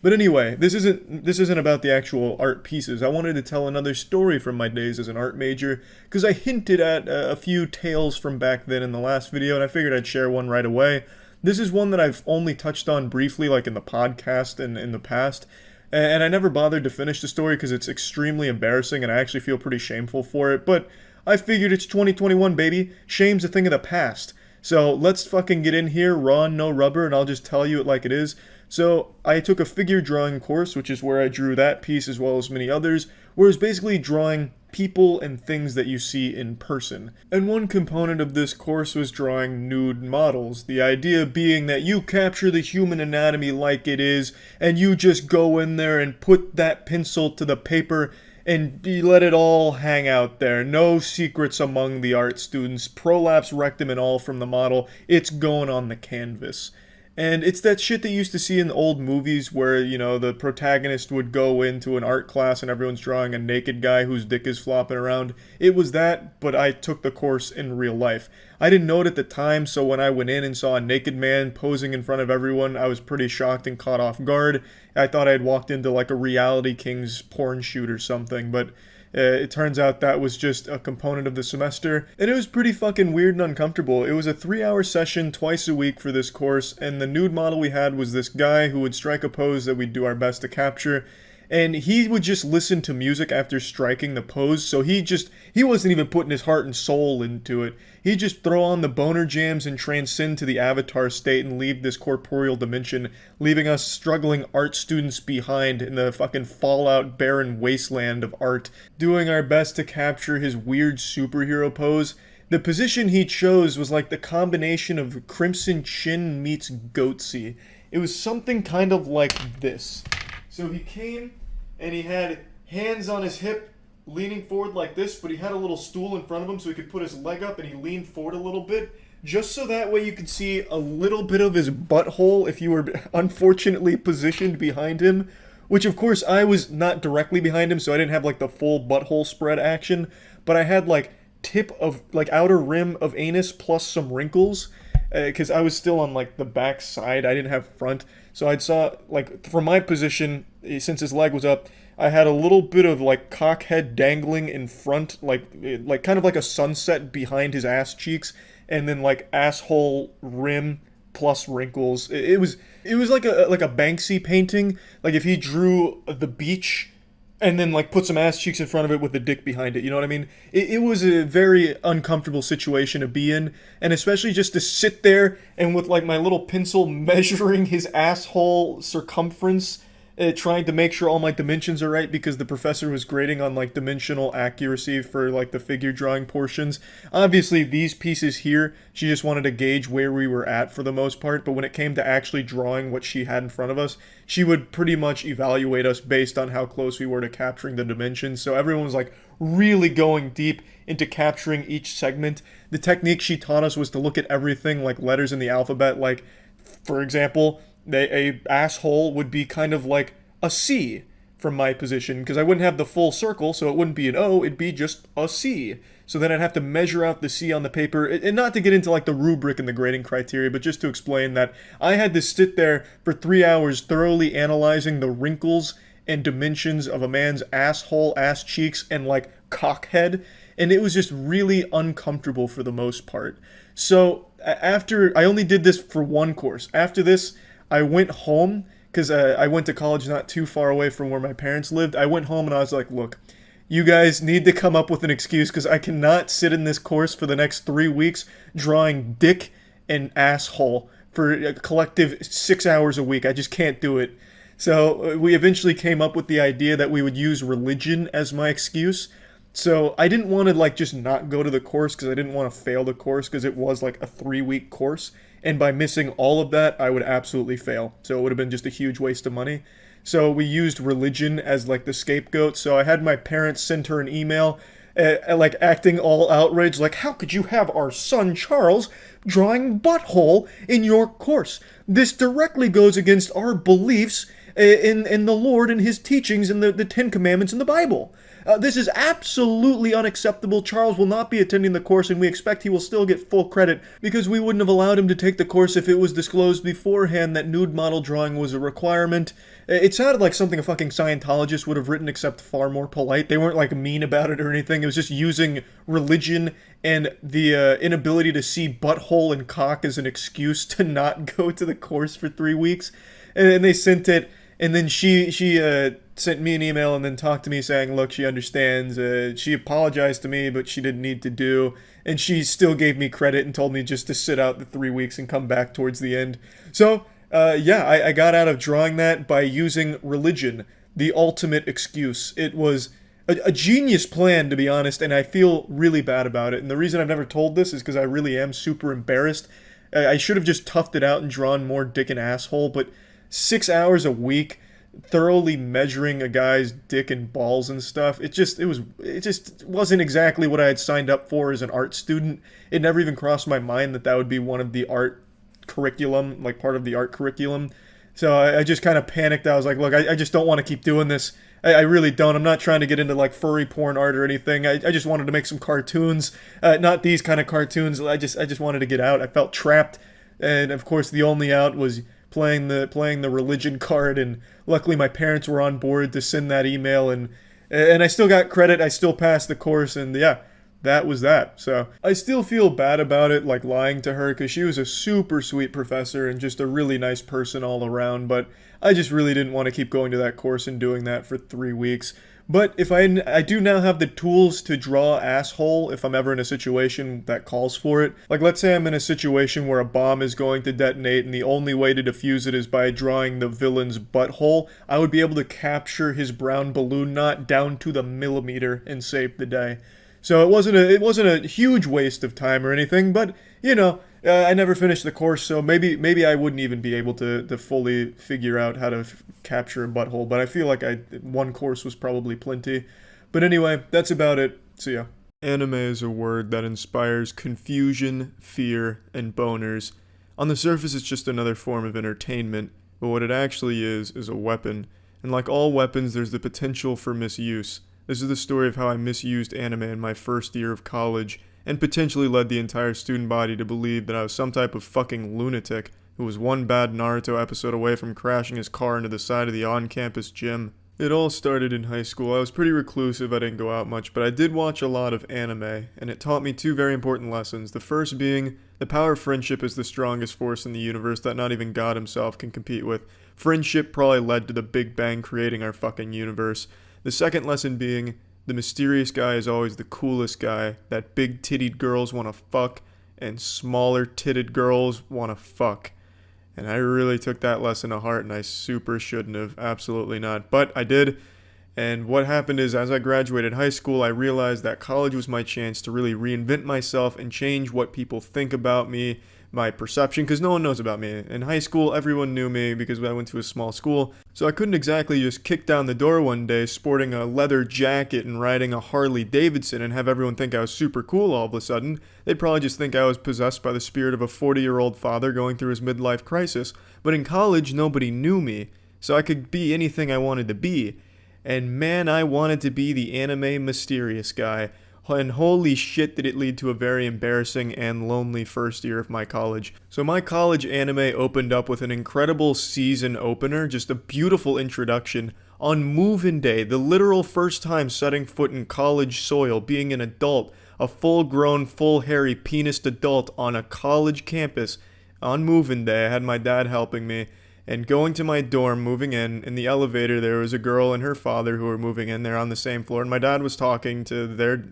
Speaker 1: But anyway, this isn't about the actual art pieces. I wanted to tell another story from my days as an art major, because I hinted at a few tales from back then in the last video, and I figured I'd share one right away. This is one that I've only touched on briefly, like in the podcast and in the past. And I never bothered to finish the story because it's extremely embarrassing and I actually feel pretty shameful for it. But I figured it's 2021, baby. Shame's a thing of the past. So let's fucking get in here, raw and no rubber, and I'll just tell you it like it is. So I took a figure drawing course, which is where I drew that piece as well as many others, where it's basically drawing people and things that you see in person. And one component of this course was drawing nude models, the idea being that you capture the human anatomy like it is, and you just go in there and put that pencil to the paper and you let it all hang out there. No secrets among the art students, prolapse, rectum and all from the model. It's going on the canvas. And it's that shit that you used to see in the old movies where, you know, the protagonist would go into an art class and everyone's drawing a naked guy whose dick is flopping around. It was that, but I took the course in real life. I didn't know it at the time, so when I went in and saw a naked man posing in front of everyone, I was pretty shocked and caught off guard. I thought I had walked into like a Reality Kings porn shoot or something, but it turns out that was just a component of the semester, and it was pretty fucking weird and uncomfortable. It was a 3-hour session twice a week for this course, and the nude model we had was this guy who would strike a pose that we'd do our best to capture, and he would just listen to music after striking the pose, so he wasn't even putting his heart and soul into it. He'd just throw on the boner jams and transcend to the avatar state and leave this corporeal dimension, leaving us struggling art students behind in the fucking fallout barren wasteland of art, doing our best to capture his weird superhero pose. The position he chose was like the combination of Crimson Chin meets Goatsy. It was something kind of like this. So he came and he had hands on his hip, leaning forward like this, but he had a little stool in front of him so he could put his leg up, and he leaned forward a little bit, just so that way you could see a little bit of his butthole if you were unfortunately positioned behind him, which of course I was not directly behind him, so I didn't have like the full butthole spread action, but I had like tip of, like outer rim of anus plus some wrinkles. because I was still on like the back side. I didn't have front, so I saw like from my position, since his leg was up, I had a little bit of like cock head dangling in front, like kind of like a sunset behind his ass cheeks, and then like asshole rim plus wrinkles. It was like a Banksy painting, like if he drew the beach and then like put some ass cheeks in front of it with the dick behind it. You know what I mean? It was a very uncomfortable situation to be in, and especially just to sit there and with like my little pencil measuring his asshole circumference, trying to make sure all my dimensions are right because the professor was grading on like dimensional accuracy for like the figure drawing portions. Obviously, these pieces here, she just wanted to gauge where we were at for the most part, but when it came to actually drawing what she had in front of us, she would pretty much evaluate us based on how close we were to capturing the dimensions. So everyone was like really going deep into capturing each segment. The technique she taught us was to look at everything like letters in the alphabet. Like, for example, a asshole would be kind of like a C from my position, because I wouldn't have the full circle, so it wouldn't be an O, it'd be just a C. So then I'd have to measure out the C on the paper, and not to get into like the rubric and the grading criteria, but just to explain that I had to sit there for 3 hours thoroughly analyzing the wrinkles and dimensions of a man's asshole, ass cheeks, and like cockhead, and it was just really uncomfortable for the most part. So after, I only did this for one course. After this, I went home, because I went to college not too far away from where my parents lived. I went home and I was like, look, you guys need to come up with an excuse, because I cannot sit in this course for the next 3 weeks drawing dick and asshole for a collective 6 hours a week. I just can't do it. So we eventually came up with the idea that we would use religion as my excuse. So I didn't want to like just not go to the course, because I didn't want to fail the course, because it was like a 3-week course. And by missing all of that, I would absolutely fail. So it would have been just a huge waste of money. So we used religion as like the scapegoat. So I had my parents send her an email, like acting all outraged, like, how could you have our son Charles drawing butthole in your course? This directly goes against our beliefs in the Lord and his teachings in the Ten Commandments in the Bible. This is absolutely unacceptable. Charles will not be attending the course, and we expect he will still get full credit, because we wouldn't have allowed him to take the course if it was disclosed beforehand that nude model drawing was a requirement. It sounded like something a fucking Scientologist would have written, except far more polite. They weren't like mean about it or anything. It was just using religion and the inability to see butthole and cock as an excuse to not go to the course for 3 weeks. And they sent it, and then she sent me an email and then talked to me saying, look, she understands. She apologized to me, but she didn't need to do. And she still gave me credit and told me just to sit out the 3 weeks and come back towards the end. So, I got out of drawing that by using religion, the ultimate excuse. It was a genius plan, to be honest, and I feel really bad about it. And the reason I've never told this is because I really am super embarrassed. I should have just toughed it out and drawn more dick and asshole, but 6 hours a week thoroughly measuring a guy's dick and balls and stuff, it just wasn't exactly what I had signed up for as an art student. It never even crossed my mind that would be one of the art curriculum, like part of the art curriculum. So I just kind of panicked. I was like, look, I just don't want to keep doing this. I really don't. I'm not trying to get into like furry porn art or anything. I just wanted to make some cartoons, not these kind of cartoons. I just wanted to get out. I felt trapped, and of course the only out was playing the religion card, and luckily my parents were on board to send that email, and I still got credit. I still passed the course, and yeah, that was that. So I still feel bad about it, like lying to her, because she was a super sweet professor and just a really nice person all around, but I just really didn't want to keep going to that course and doing that for 3 weeks. But if I do now have the tools to draw asshole if I'm ever in a situation that calls for it. Like, let's say I'm in a situation where a bomb is going to detonate and the only way to defuse it is by drawing the villain's butthole. I would be able to capture his brown balloon knot down to the millimeter and save the day. So it wasn't a huge waste of time or anything, but you know, I never finished the course, so maybe I wouldn't even be able to fully figure out how to capture a butthole. But I feel like one course was probably plenty. But anyway, that's about it. See ya. Anime is a word that inspires confusion, fear, and boners. On the surface, it's just another form of entertainment, but what it actually is a weapon. And like all weapons, there's the potential for misuse. This is the story of how I misused anime in my first year of college, and potentially led the entire student body to believe that I was some type of fucking lunatic who was one bad Naruto episode away from crashing his car into the side of the on-campus gym. It all started in high school. I was pretty reclusive, I didn't go out much, but I did watch a lot of anime, and it taught me two very important lessons. The first being, the power of friendship is the strongest force in the universe that not even God himself can compete with. Friendship probably led to the Big Bang creating our fucking universe. The second lesson being, the mysterious guy is always the coolest guy that big-titted girls want to fuck, and smaller-titted girls want to fuck. And I really took that lesson to heart, and I super shouldn't have. Absolutely not. But I did. And what happened is, as I graduated high school, I realized that college was my chance to really reinvent myself and change what people think about me, my perception, because no one knows about me. In high school, everyone knew me because I went to a small school, so I couldn't exactly just kick down the door one day sporting a leather jacket and riding a Harley Davidson and have everyone think I was super cool all of a sudden. They'd probably just think I was possessed by the spirit of a 40-year-old father going through his midlife crisis. But in college, nobody knew me, so I could be anything I wanted to be. And man, I wanted to be the anime mysterious guy. And holy shit did it lead to a very embarrassing and lonely first year of my college. So my college anime opened up with an incredible season opener, just a beautiful introduction. On move-in day, the literal first time setting foot in college soil, being an adult, a full-grown, full-hairy, penised adult on a college campus. On move-in day, I had my dad helping me. And going to my dorm, moving in the elevator, there was a girl and her father who were moving in. They're on the same floor, and my dad was talking to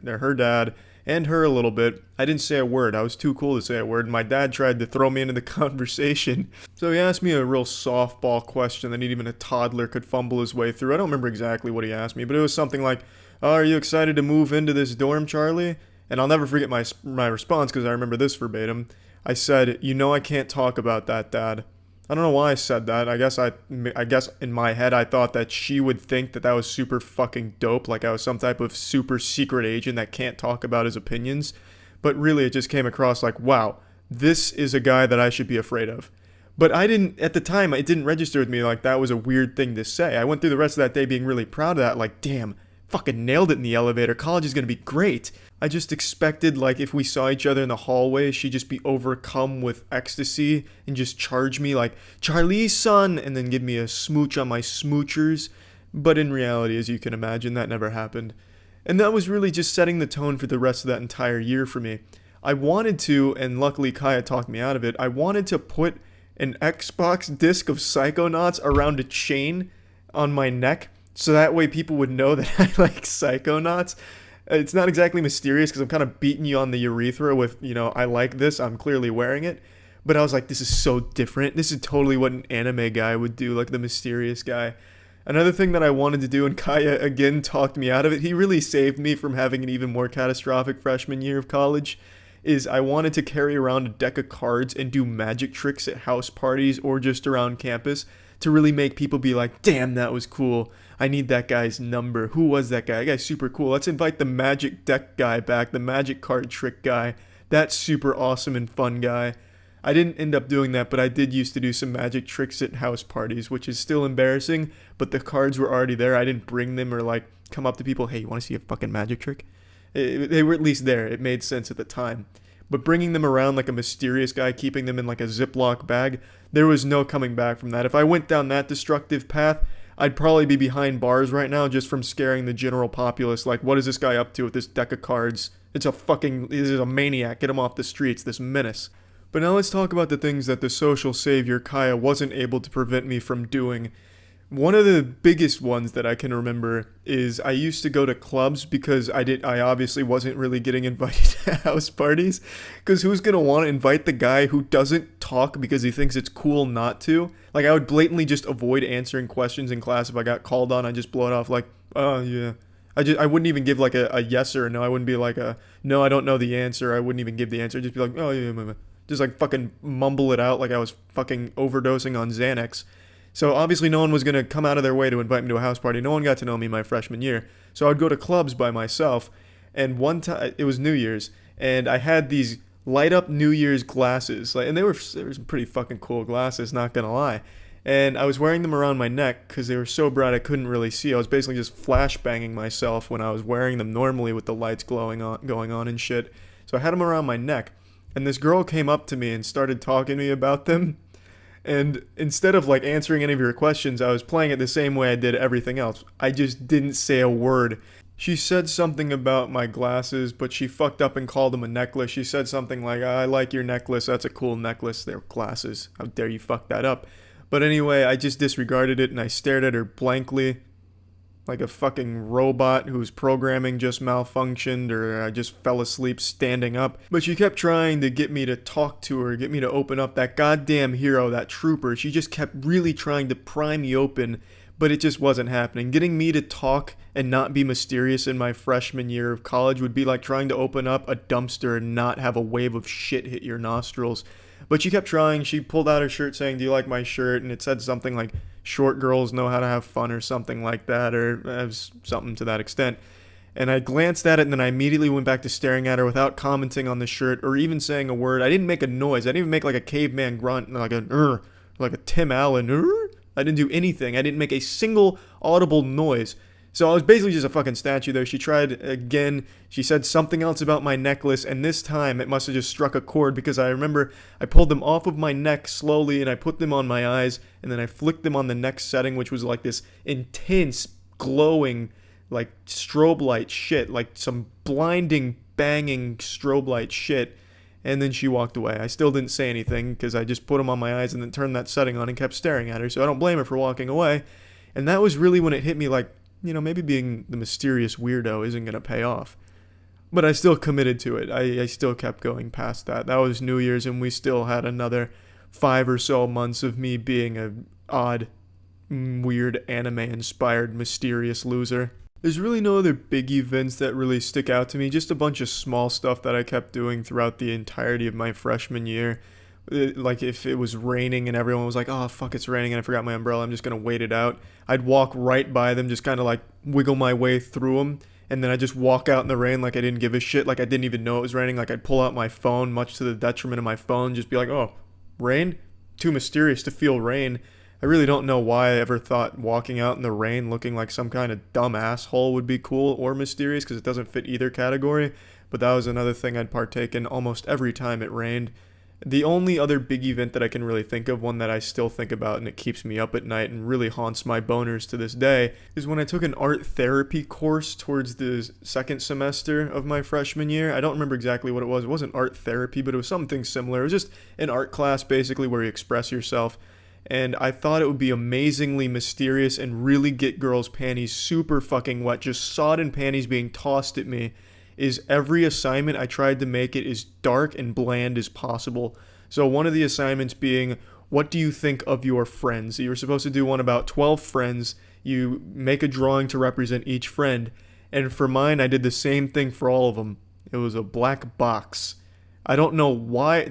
Speaker 1: her dad and her a little bit. I didn't say a word. I was too cool to say a word, and my dad tried to throw me into the conversation. So he asked me a real softball question that even a toddler could fumble his way through. I don't remember exactly what he asked me, but it was something like, "Oh, are you excited to move into this dorm, Charlie?" And I'll never forget my response because I remember this verbatim. I said, "You know I can't talk about that, Dad." I don't know why I said that. I guess in my head I thought that she would think that was super fucking dope, like I was some type of super secret agent that can't talk about his opinions. But really it just came across like, wow, this is a guy that I should be afraid of. But at the time, it didn't register with me like that was a weird thing to say. I went through the rest of that day being really proud of that, like, damn, fucking nailed it in the elevator. College is gonna be great. I just expected, like, if we saw each other in the hallway, she'd just be overcome with ecstasy and just charge me like, "Charlie's son," and then give me a smooch on my smoochers. But in reality, as you can imagine, that never happened. And that was really just setting the tone for the rest of that entire year for me. I wanted to, and luckily Kaya talked me out of it, I wanted to put an Xbox disc of Psychonauts around a chain on my neck, so that way people would know that I like Psychonauts. It's not exactly mysterious because I'm kind of beating you on the urethra with, I like this, I'm clearly wearing it. But I was like, this is so different. This is totally what an anime guy would do, like the mysterious guy. Another thing that I wanted to do, and Kaya again talked me out of it, he really saved me from having an even more catastrophic freshman year of college, is I wanted to carry around a deck of cards and do magic tricks at house parties or just around campus to really make people be like, damn, that was cool. I need that guy's number. Who was that guy? That guy's super cool. Let's invite the magic deck guy back, the magic card trick guy. That super awesome and fun guy. I didn't end up doing that, but I did used to do some magic tricks at house parties, which is still embarrassing, but the cards were already there. I didn't bring them or like come up to people, "Hey, you want to see a fucking magic trick?" They were at least there. It made sense at the time. But bringing them around like a mysterious guy, keeping them in like a Ziploc bag, there was no coming back from that. If I went down that destructive path, I'd probably be behind bars right now just from scaring the general populace. Like, what is this guy up to with this deck of cards? This is a maniac. Get him off the streets, this menace. But now let's talk about the things that the social savior Kaya wasn't able to prevent me from doing. One of the biggest ones that I can remember is I used to go to clubs because I obviously wasn't really getting invited to house parties. Because who's going to want to invite the guy who doesn't talk because he thinks it's cool not to? Like, I would blatantly just avoid answering questions in class. If I got called on, I'd just blow it off like, "Oh, yeah." I wouldn't even give like a yes or a no. I wouldn't be like no, I don't know the answer. I wouldn't even give the answer. I'd just be like, "Oh, yeah." Just like fucking mumble it out like I was fucking overdosing on Xanax. So obviously no one was going to come out of their way to invite me to a house party. No one got to know me my freshman year. So I would go to clubs by myself. And one time, it was New Year's, and I had these light up New Year's glasses. And they were some pretty fucking cool glasses, not going to lie. And I was wearing them around my neck because they were so bright I couldn't really see. I was basically just flashbanging myself when I was wearing them normally with the lights going on and shit. So I had them around my neck, and this girl came up to me and started talking to me about them. And instead of like answering any of your questions, I was playing it the same way I did everything else. I just didn't say a word. She said something about my glasses, but she fucked up and called them a necklace. She said something like, I like your necklace. That's a cool necklace. They're glasses. How dare you fuck that up? But anyway, I just disregarded it and I stared at her blankly like a fucking robot whose programming just malfunctioned, or I just fell asleep standing up. But she kept trying to get me to talk to her, get me to open up. That goddamn hero, that trooper, she just kept really trying to pry me open, but it just wasn't happening. Getting me to talk and not be mysterious in my freshman year of college would be like trying to open up a dumpster and not have a wave of shit hit your nostrils. But she kept trying. She pulled out her shirt saying, do you like my shirt? And it said something like, short girls know how to have fun, or something like that, or something to that extent. And I glanced at it, and then I immediately went back to staring at her without commenting on the shirt or even saying a word. I didn't make a noise. I didn't even make like a caveman grunt, like a Tim Allen. I didn't do anything. I didn't make a single audible noise. So I was basically just a fucking statue there. She tried again. She said something else about my necklace, and this time it must have just struck a chord, because I remember I pulled them off of my neck slowly and I put them on my eyes, and then I flicked them on the next setting, which was like this intense, glowing, like strobe light shit, like some blinding, banging strobe light shit. And then she walked away. I still didn't say anything because I just put them on my eyes and then turned that setting on and kept staring at her. So I don't blame her for walking away. And that was really when it hit me, like, you know, maybe being the mysterious weirdo isn't going to pay off. But I still committed to it. I still kept going past that. That was New Year's, and we still had another 5 or so months of me being an odd, weird, anime-inspired, mysterious loser. There's really no other big events that really stick out to me. Just a bunch of small stuff that I kept doing throughout the entirety of my freshman year. Like if it was raining and everyone was like, oh fuck, it's raining and I forgot my umbrella, I'm just gonna wait it out. I'd walk right by them, just kind of like wiggle my way through them, and then I'd just walk out in the rain like I didn't give a shit, like I didn't even know it was raining. Like I'd pull out my phone, much to the detriment of my phone, just be like, oh, rain? Too mysterious to feel rain. I really don't know why I ever thought walking out in the rain looking like some kind of dumb asshole would be cool or mysterious, because it doesn't fit either category. But that was another thing I'd partake in almost every time it rained. The only other big event that I can really think of, one that I still think about and it keeps me up at night and really haunts my boners to this day, is when I took an art therapy course towards the second semester of my freshman year. I don't remember exactly what it was. It wasn't art therapy, but it was something similar. It was just an art class basically where you express yourself. And I thought it would be amazingly mysterious and really get girls' panties super fucking wet, just sodden panties being tossed at me. Is every assignment I tried to make it as dark and bland as possible. So one of the assignments being, what do you think of your friends? You were supposed to do one about 12 friends. You make a drawing to represent each friend. And for mine, I did the same thing for all of them. It was a black box. I don't know why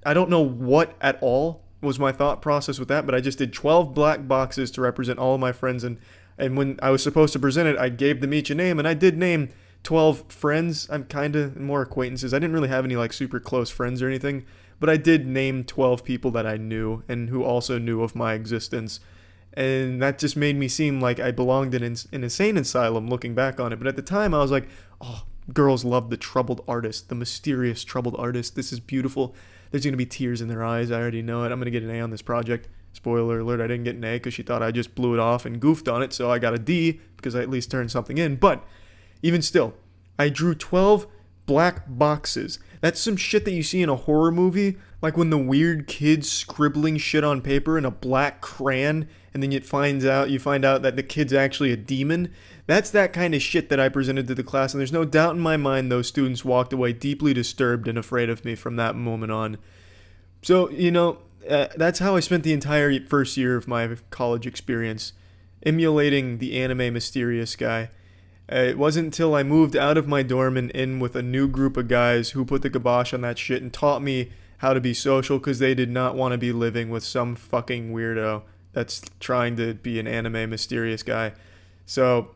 Speaker 1: I don't know what at all was my thought process with that, but I just did 12 black boxes to represent all of my friends. And when I was supposed to present it, I gave them each a name, and I did name 12 friends. I'm kind of more acquaintances. I didn't really have any like super close friends or anything, but I did name 12 people that I knew and who also knew of my existence. And that just made me seem like I belonged in an insane asylum looking back on it. But at the time I was like, oh, girls love the troubled artist, the mysterious troubled artist. This is beautiful. There's going to be tears in their eyes. I already know it. I'm going to get an A on this project. Spoiler alert, I didn't get an A because she thought I just blew it off and goofed on it. So I got a D because I at least turned something in. But even still, I drew 12 black boxes. That's some shit that you see in a horror movie, like when the weird kid's scribbling shit on paper in a black crayon, and then you find out that the kid's actually a demon. That's that kind of shit that I presented to the class, and there's no doubt in my mind those students walked away deeply disturbed and afraid of me from that moment on. So, that's how I spent the entire first year of my college experience, emulating the anime mysterious guy. It wasn't until I moved out of my dorm and in with a new group of guys who put the kibosh on that shit and taught me how to be social, because they did not want to be living with some fucking weirdo that's trying to be an anime mysterious guy. So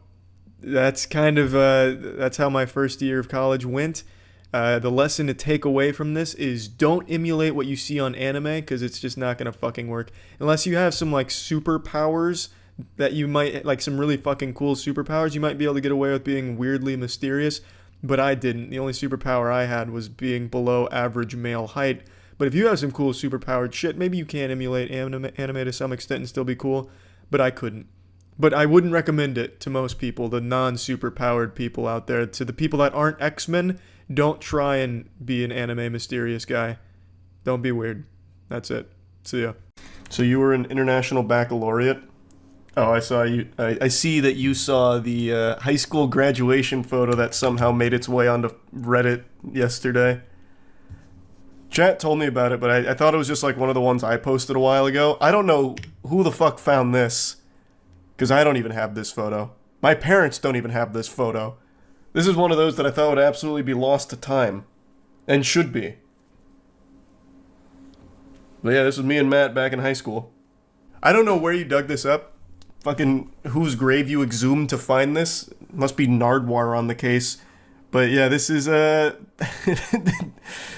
Speaker 1: that's kind of that's how my first year of college went. The lesson to take away from this is don't emulate what you see on anime, because it's just not gonna fucking work unless you have some like superpowers that you might, like some really fucking cool superpowers, you might be able to get away with being weirdly mysterious. but I didn't. The only superpower I had was being below average male height. But if you have some cool superpowered shit, maybe you can emulate anime to some extent and still be cool, but I couldn't. But I wouldn't recommend it to most people, the non-superpowered people out there. To the people that aren't X-Men, don't try and be an anime mysterious guy. Don't be weird. That's it. See ya. So you were an international baccalaureate? Oh, I saw you. I see that you saw the high school graduation photo that somehow made its way onto Reddit yesterday. Chat told me about it, but I thought it was just like one of the ones I posted a while ago. I don't know who the fuck found this, because I don't even have this photo. My parents don't even have this photo. This is one of those that I thought would absolutely be lost to time. And should be. But yeah, this was me and Matt back in high school. I don't know where you dug this up. Fucking whose grave you exhumed to find this. Must be Nardwar on the case. But yeah, this is this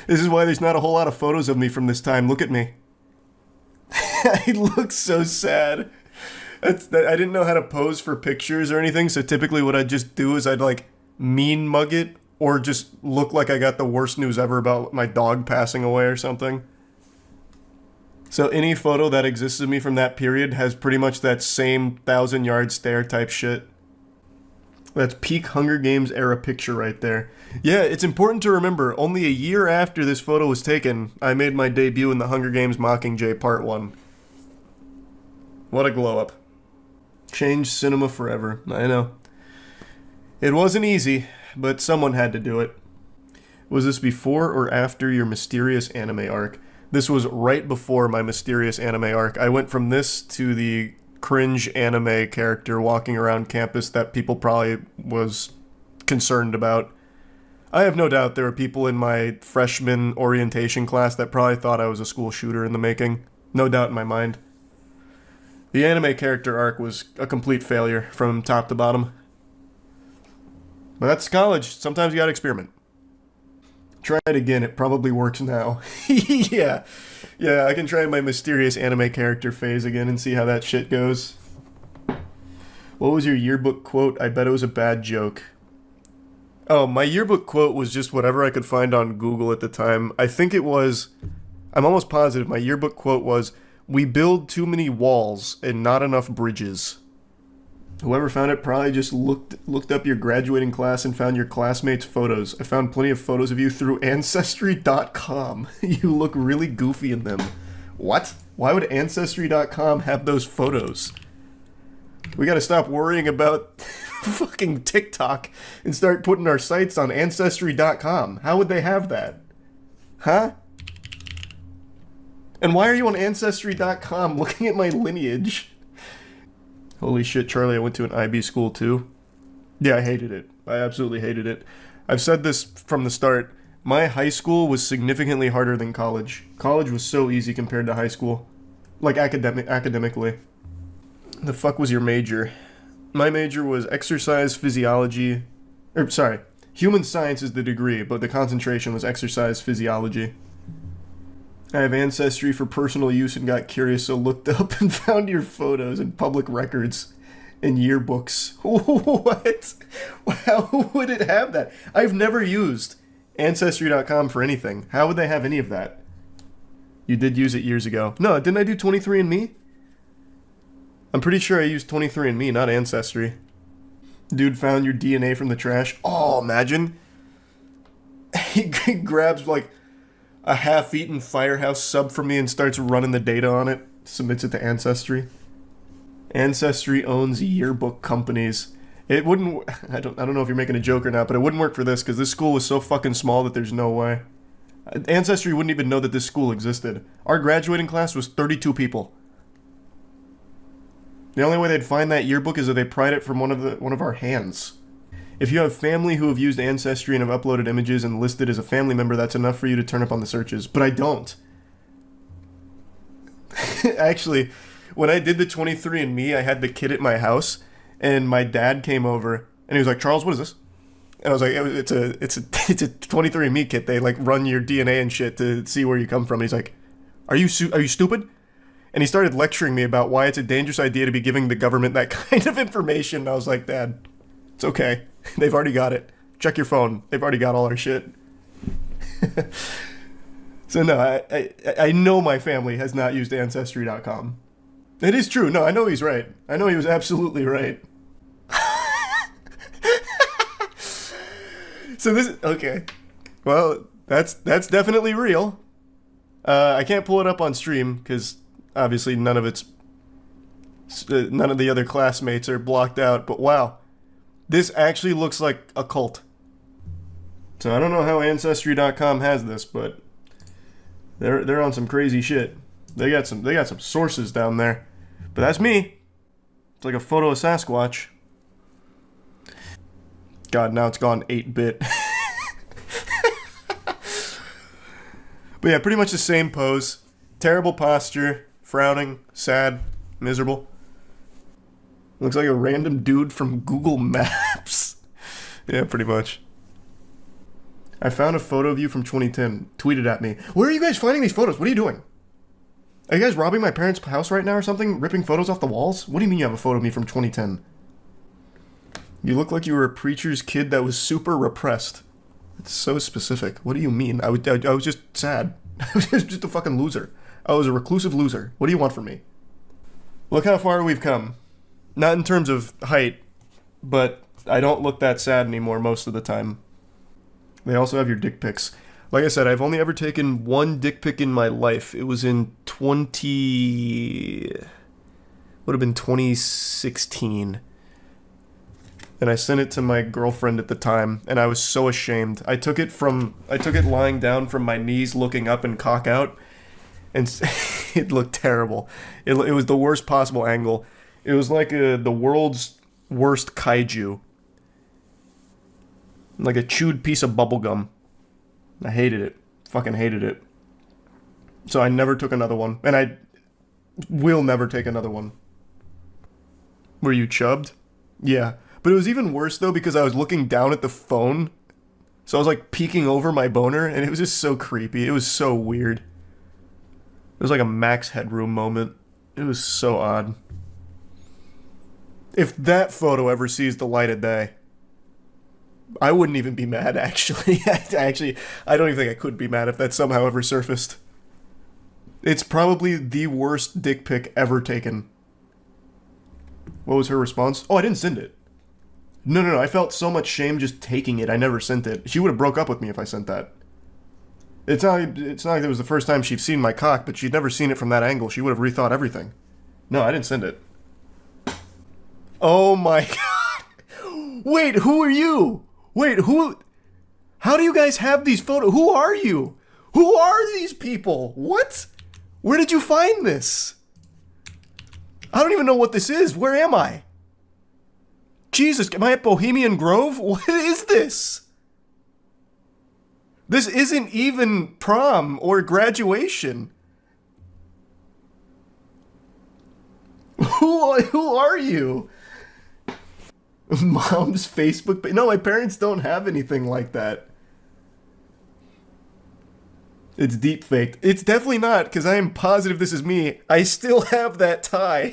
Speaker 1: is why there's not a whole lot of photos of me from this time. Look at me. I look so sad. I didn't know how to pose for pictures or anything, so typically what I'd just do is I'd like mean mug it or just look like I got the worst news ever about my dog passing away or something. So any photo that exists of me from that period has pretty much that same 1,000-yard stare type shit. That's peak Hunger Games era picture right there. Yeah, it's important to remember, only a year after this photo was taken, I made my debut in the Hunger Games Mockingjay Part 1. What a glow up. Changed cinema forever, I know. It wasn't easy, but someone had to do it. Was this before or after your mysterious anime arc? This was right before my mysterious anime arc. I went from this to the cringe anime character walking around campus that people probably was concerned about. I have no doubt there were people in my freshman orientation class that probably thought I was a school shooter in the making. No doubt in my mind. The anime character arc was a complete failure from top to bottom. But that's college. Sometimes you gotta experiment. Try it again, it probably works now. Yeah, I can try my mysterious anime character phase again and see how that shit goes. What was your yearbook quote? I bet it was a bad joke. Oh, my yearbook quote was just whatever I could find on Google at the time. I think it was, I'm almost positive, my yearbook quote was, "We build too many walls and not enough bridges." Whoever found it probably just looked up your graduating class and found your classmates' photos. I found plenty of photos of you through Ancestry.com. You look really goofy in them. What? Why would Ancestry.com have those photos? We gotta stop worrying about fucking TikTok and start putting our sites on Ancestry.com. How would they have that? Huh? And why are you on Ancestry.com looking at my lineage? Holy shit, Charlie, I went to an IB school too. Yeah, I hated it. I absolutely hated it. I've said this from the start. My high school was significantly harder than college. College was so easy compared to high school. Like academically. The fuck was your major? My major was exercise physiology. Human science is the degree, but the concentration was exercise physiology. I have Ancestry for personal use and got curious, so looked up and found your photos in public records and yearbooks. What? How would it have that? I've never used Ancestry.com for anything. How would they have any of that? You did use it years ago. No, didn't I do 23andMe? I'm pretty sure I used 23andMe, not Ancestry. Dude found your DNA from the trash. Oh, imagine. He grabs like a half-eaten Firehouse sub from me and starts running the data on it. Submits it to Ancestry. Ancestry owns yearbook companies. It wouldn't. I don't know if you're making a joke or not, but it wouldn't work for this because this school was so fucking small that there's no way. Ancestry wouldn't even know that this school existed. Our graduating class was 32 people. The only way they'd find that yearbook is if they pried it from one of our hands. If you have family who have used Ancestry and have uploaded images and listed as a family member, that's enough for you to turn up on the searches. But I don't. Actually, when I did the 23andMe, I had the kit at my house, and my dad came over, and he was like, "Charles, what is this?" And I was like, it's a 23andMe kit. They like run your DNA and shit to see where you come from. And he's like, are you stupid? And he started lecturing me about why it's a dangerous idea to be giving the government that kind of information. And I was like, Dad, it's okay. They've already got it. Check your phone. They've already got all our shit. So no, I know my family has not used Ancestry.com. It is true. No, I know he's right. I know he was absolutely right. So this, okay. Well, that's definitely real. I can't pull it up on stream because obviously none of the other classmates are blocked out. But wow, this actually looks like a cult. So I don't know how Ancestry.com has this, but they're on some crazy shit. They got some sources down there. But that's me. It's like a photo of Sasquatch. God, now it's gone 8-bit. But yeah, pretty much the same pose. Terrible posture, frowning, sad, miserable. Looks like a random dude from Google Maps. Yeah, pretty much. I found a photo of you from 2010. Tweeted at me. Where are you guys finding these photos? What are you doing? Are you guys robbing my parents' house right now or something? Ripping photos off the walls? What do you mean you have a photo of me from 2010? You look like you were a preacher's kid that was super repressed. It's so specific. What do you mean? I was just sad. I was just a fucking loser. I was a reclusive loser. What do you want from me? Look how far we've come. Not in terms of height, but I don't look that sad anymore most of the time. They also have your dick pics. Like I said, I've only ever taken one dick pic in my life. It was in 2016. And I sent it to my girlfriend at the time, and I was so ashamed. I took it lying down from my knees, looking up and cock out, and it looked terrible. It was the worst possible angle. It was like the world's worst kaiju. Like a chewed piece of bubblegum. I hated it. Fucking hated it. So I never took another one. And I will never take another one. Were you chubbed? Yeah. But it was even worse, though, because I was looking down at the phone. So I was, like, peeking over my boner, and it was just so creepy. It was so weird. It was like a Max Headroom moment. It was so odd. If that photo ever sees the light of day, I wouldn't even be mad, actually. Actually, I don't even think I could be mad if that somehow ever surfaced. It's probably the worst dick pic ever taken. What was her response? Oh, I didn't send it. No, I felt so much shame just taking it, I never sent it. She would have broke up with me if I sent that. It's not like it was the first time she'd seen my cock, but she'd never seen it from that angle. She would have rethought everything. No, I didn't send it. Oh my god. Wait, who are you? Wait, who? How do you guys have these photos? Who are you? Who are these people? What? Where did you find this? I don't even know what this is. Where am I? Jesus, am I at Bohemian Grove? What is this? This isn't even prom or graduation. Who are you? Mom's Facebook page? No, my parents don't have anything like that. It's deep faked. It's definitely not, because I am positive this is me. I still have that tie.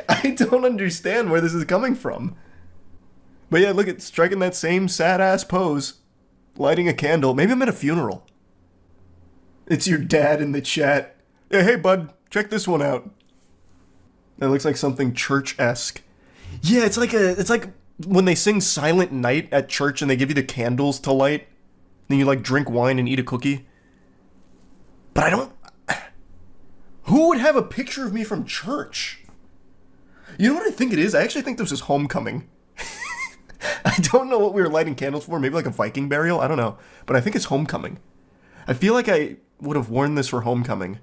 Speaker 1: I don't understand where this is coming from. But yeah, look at striking that same sad-ass pose. Lighting a candle. Maybe I'm at a funeral. It's your dad in the chat. Yeah, hey bud, check this one out. That looks like something church-esque. Yeah, it's like when they sing Silent Night at church and they give you the candles to light. Then you like drink wine and eat a cookie. But I don't... Who would have a picture of me from church? You know what I think it is? I actually think this is homecoming. I don't know what we were lighting candles for. Maybe like a Viking burial? I don't know. But I think it's homecoming. I feel like I would have worn this for homecoming.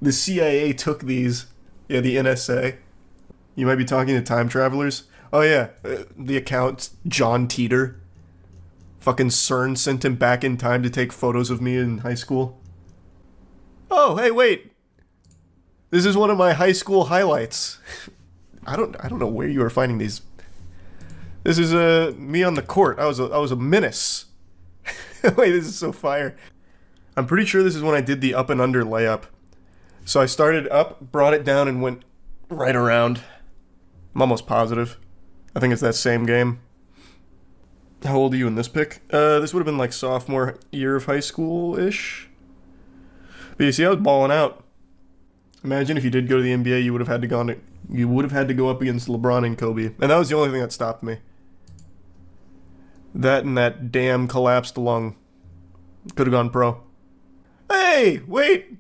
Speaker 1: The CIA took these. Yeah, the NSA. You might be talking to time travelers. Oh yeah, the account's John Teeter. Fucking CERN sent him back in time to take photos of me in high school. Oh, hey, wait. This is one of my high school highlights. I don't know where you are finding these. This is me on the court. I was a menace. Wait, this is so fire. I'm pretty sure this is when I did the up and under layup. So I started up, brought it down, and went right around. I'm almost positive. I think it's that same game. How old are you in this pic? This would have been like sophomore year of high school-ish. But you see, I was balling out. Imagine if you did go to the NBA, you would have had to go up against LeBron and Kobe. And that was the only thing that stopped me. That and that damn collapsed lung. Could have gone pro. Hey, wait.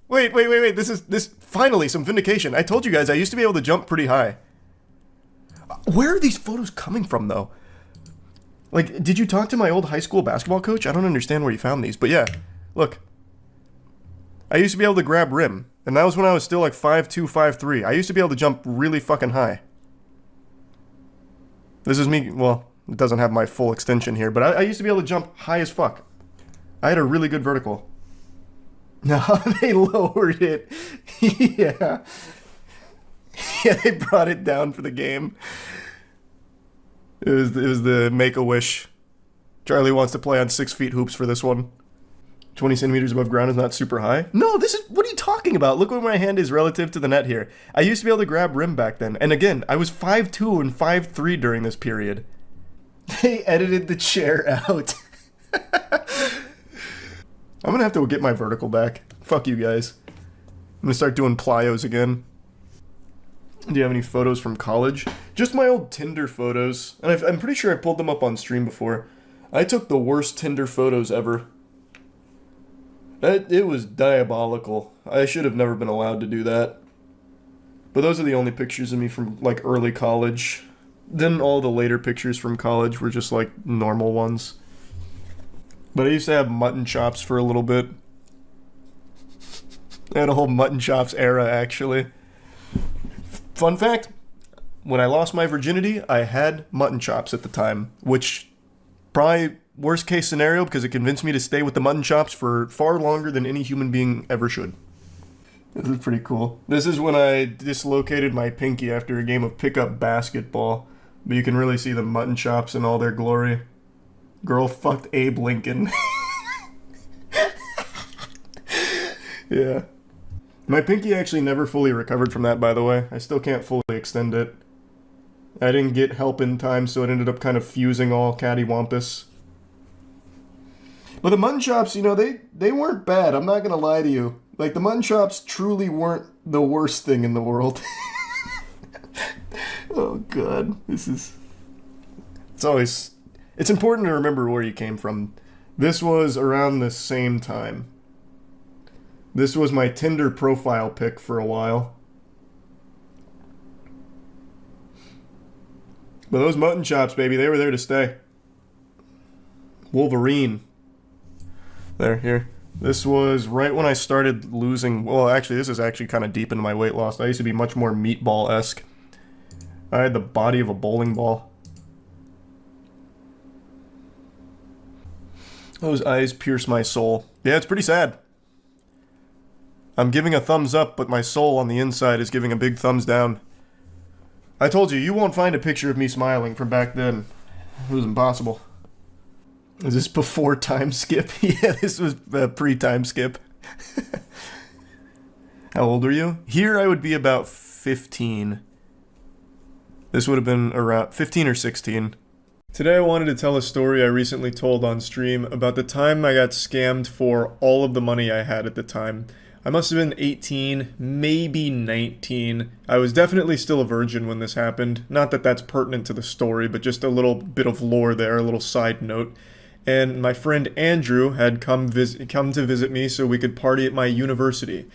Speaker 1: This finally some vindication. I told you guys I used to be able to jump pretty high. Where are these photos coming from, though? Like, did you talk to my old high school basketball coach? I don't understand where you found these, but yeah, look. I used to be able to grab rim, and that was when I was still like 5'2", 5'3". I used to be able to jump really fucking high. This is me, well, it doesn't have my full extension here, but I used to be able to jump high as fuck. I had a really good vertical. No, they lowered it. Yeah. Yeah, they brought it down for the game. It was the Make-A-Wish. Charlie wants to play on 6 feet hoops for this one. 20 centimeters above ground is not super high. No, what are you talking about? Look where my hand is relative to the net here. I used to be able to grab rim back then. And again, I was 5'2" and 5'3" during this period. They edited the chair out. I'm gonna have to get my vertical back. Fuck you guys. I'm gonna start doing plyos again. Do you have any photos from college? Just my old Tinder photos. And I'm pretty sure I pulled them up on stream before. I took the worst Tinder photos ever. It was diabolical. I should have never been allowed to do that. But those are the only pictures of me from, like, early college. Then all the later pictures from college were just, like, normal ones. But I used to have mutton chops for a little bit. I had a whole mutton chops era, actually. Fun fact, when I lost my virginity, I had mutton chops at the time, which probably worst case scenario because it convinced me to stay with the mutton chops for far longer than any human being ever should. This is pretty cool. This is when I dislocated my pinky after a game of pickup basketball, but you can really see the mutton chops in all their glory. Girl fucked Abe Lincoln. Yeah. My pinky actually never fully recovered from that, by the way. I still can't fully extend it. I didn't get help in time, so it ended up kind of fusing all cattywampus. But the mutton chops, you know, they weren't bad. I'm not gonna lie to you. Like, the mutton chops truly weren't the worst thing in the world. Oh, God. It's important to remember where you came from. This was around the same time. This was my Tinder profile pic for a while. But those mutton chops, baby, they were there to stay. Wolverine. Here. This was right when I started losing... Well, actually, this is actually kind of deep into my weight loss. I used to be much more meatball-esque. I had the body of a bowling ball. Those eyes pierce my soul. Yeah, it's pretty sad. I'm giving a thumbs up, but my soul on the inside is giving a big thumbs down. I told you, you won't find a picture of me smiling from back then. It was impossible. Is this before time skip? Yeah, this was pre-time skip. How old are you? Here I would be about 15. This would have been around 15 or 16. Today I wanted to tell a story I recently told on stream about the time I got scammed for all of the money I had at the time. I must have been 18, maybe 19. I was definitely still a virgin when this happened. Not that that's pertinent to the story, but just a little bit of lore there, a little side note. And my friend Andrew had come to visit me so we could party at my university.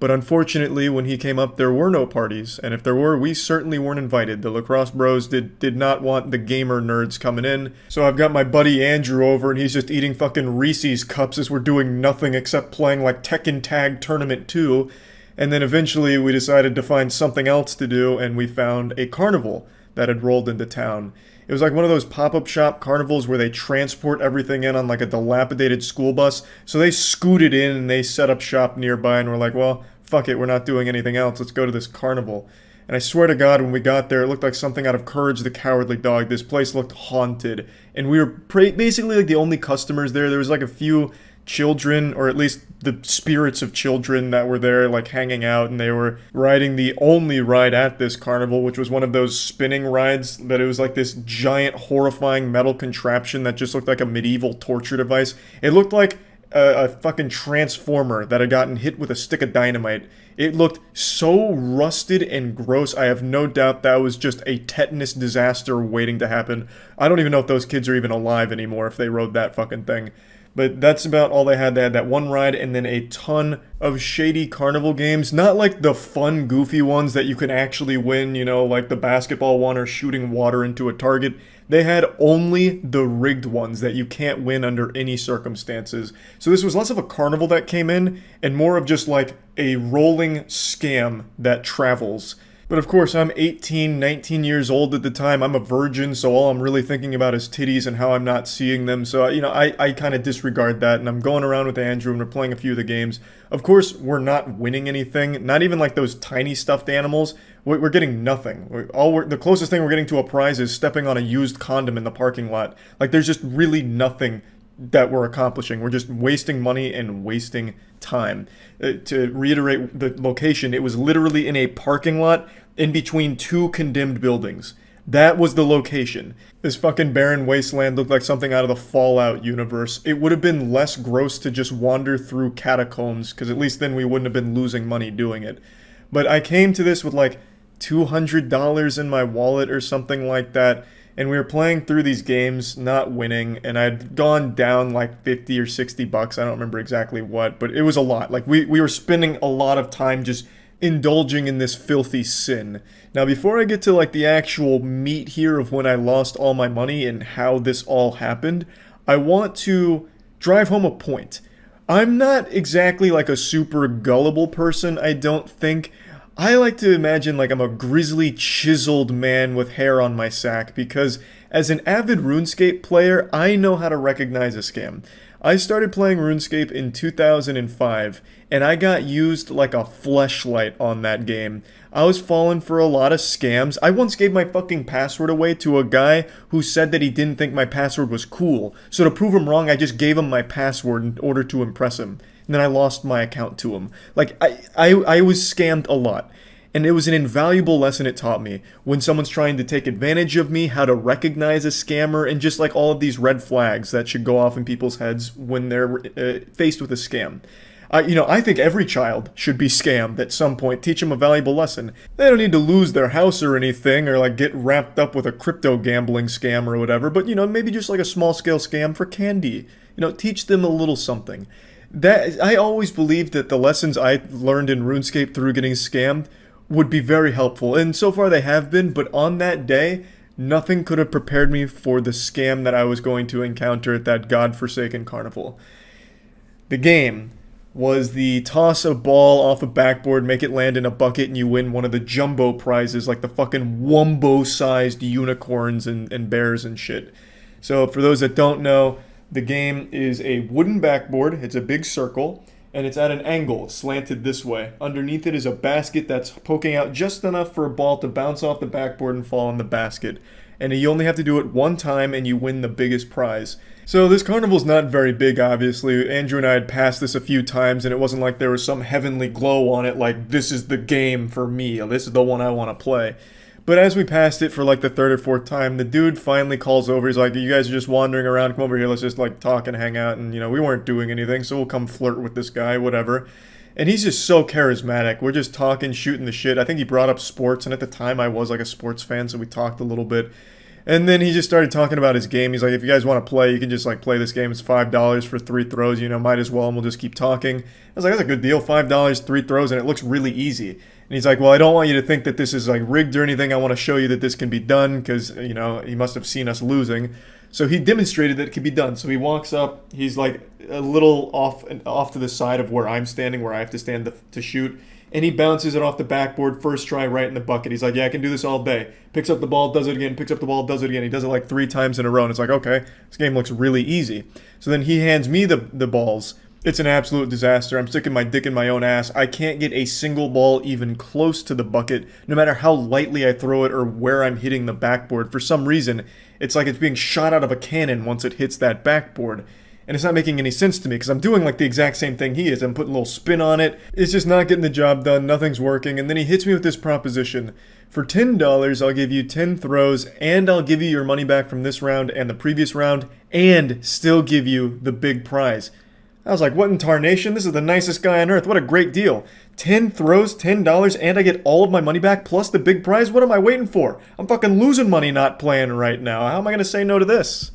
Speaker 1: But unfortunately, when he came up, there were no parties, and if there were, we certainly weren't invited. The lacrosse bros did not want the gamer nerds coming in. So I've got my buddy Andrew over, and he's just eating fucking Reese's cups as we're doing nothing except playing like Tekken Tag Tournament 2. And then eventually we decided to find something else to do, and we found a carnival that had rolled into town. It was like one of those pop-up shop carnivals where they transport everything in on like a dilapidated school bus. So they scooted in and they set up shop nearby and were like, well, fuck it, we're not doing anything else. Let's go to this carnival. And I swear to God, when we got there, it looked like something out of Courage the Cowardly Dog. This place looked haunted. And we were basically like the only customers there. There was like a few children, or at least the spirits of children that were there, like hanging out, and they were riding the only ride at this carnival, which was one of those spinning rides, but it was like this giant, horrifying metal contraption that just looked like a medieval torture device. It looked like a fucking transformer that had gotten hit with a stick of dynamite. It looked so rusted and gross. I have no doubt that was just a tetanus disaster waiting to happen. I don't even know if those kids are even alive anymore if they rode that fucking thing. But that's about all they had. They had that one ride and then a ton of shady carnival games. Not like the fun, goofy ones that you can actually win, you know, like the basketball one or shooting water into a target. They had only the rigged ones that you can't win under any circumstances. So this was less of a carnival that came in and more of just like a rolling scam that travels. But of course, I'm 18, 19 years old at the time. I'm a virgin, so all I'm really thinking about is titties and how I'm not seeing them. So, you know, I kind of disregard that, and I'm going around with Andrew, and we're playing a few of the games. Of course, we're not winning anything. Not even like those tiny stuffed animals. We're getting nothing. The closest thing we're getting to a prize is stepping on a used condom in the parking lot. Like, there's just really nothing that we're accomplishing. We're just wasting money and wasting time. To reiterate the location, it was literally in a parking lot in between two condemned buildings. That was the location. This fucking barren wasteland looked like something out of the Fallout universe. It would have been less gross to just wander through catacombs, because at least then we wouldn't have been losing money doing it. But I came to this with like $200 in my wallet or something like that, and we were playing through these games, not winning, and I'd gone down like 50 or 60 bucks. I don't remember exactly what, but it was a lot. Like, we were spending a lot of time just indulging in this filthy sin. Now, before I get to like the actual meat here of when I lost all my money and how this all happened, I want to drive home a point. I'm not exactly like a super gullible person, I don't think. I like to imagine like I'm a grizzly, chiseled man with hair on my sack, because as an avid RuneScape player, I know how to recognize a scam. I started playing RuneScape in 2005, and I got used like a fleshlight on that game. I was falling for a lot of scams. I once gave my fucking password away to a guy who said that he didn't think my password was cool. So to prove him wrong, I just gave him my password in order to impress him. And then I lost my account to him. Like, I was scammed a lot. And it was an invaluable lesson it taught me. When someone's trying to take advantage of me, how to recognize a scammer, and just like all of these red flags that should go off in people's heads when they're faced with a scam. I think every child should be scammed at some point. Teach them a valuable lesson. They don't need to lose their house or anything, or like get wrapped up with a crypto gambling scam or whatever. But, maybe just like a small scale scam for candy. Teach them a little something. That I always believed that the lessons I learned in RuneScape through getting scammed would be very helpful, and so far they have been, but on that day, nothing could have prepared me for the scam that I was going to encounter at that godforsaken carnival. The game was the toss a ball off a backboard, make it land in a bucket, and you win one of the jumbo prizes, like the fucking wumbo-sized unicorns and bears and shit. So for those that don't know, the game is a wooden backboard, it's a big circle, and it's at an angle. It's slanted this way. Underneath it is a basket that's poking out just enough for a ball to bounce off the backboard and fall in the basket. And you only have to do it one time and you win the biggest prize. So this carnival's not very big, obviously. Andrew and I had passed this a few times, and it wasn't like there was some heavenly glow on it, like, this is the game for me, this is the one I want to play. But as we passed it for like the third or fourth time, the dude finally calls over. He's like, you guys are just wandering around. Come over here. Let's just like talk and hang out. And, we weren't doing anything, so we'll come flirt with this guy, whatever. And he's just so charismatic. We're just talking, shooting the shit. I think he brought up sports, and at the time I was like a sports fan, so we talked a little bit. And then he just started talking about his game. He's like, if you guys want to play, you can just like play this game. It's $5 for 3 throws, might as well, and we'll just keep talking. I was like, that's a good deal, $5, 3 throws, and it looks really easy. And he's like, well, I don't want you to think that this is like rigged or anything. I want to show you that this can be done, because, he must have seen us losing. So he demonstrated that it could be done. So he walks up, he's like a little off to the side of where I'm standing, where I have to stand to shoot. And he bounces it off the backboard, first try, right in the bucket. He's like, yeah, I can do this all day. Picks up the ball, does it again, picks up the ball, does it again. He does it like 3 times in a row, and it's like, okay, this game looks really easy. So then he hands me the balls. It's an absolute disaster. I'm sticking my dick in my own ass. I can't get a single ball even close to the bucket, no matter how lightly I throw it or where I'm hitting the backboard. For some reason, it's like it's being shot out of a cannon once it hits that backboard. and it's not making any sense to me because I'm doing like the exact same thing he is. I'm putting a little spin on it. It's just not getting the job done. Nothing's working. And then he hits me with this proposition. For $10, I'll give you 10 throws, and I'll give you your money back from this round and the previous round, and still give you the big prize. I was like, what in tarnation? This is the nicest guy on earth. What a great deal. 10 throws, $10, and I get all of my money back plus the big prize? What am I waiting for? I'm fucking losing money not playing right now. How am I going to say no to this?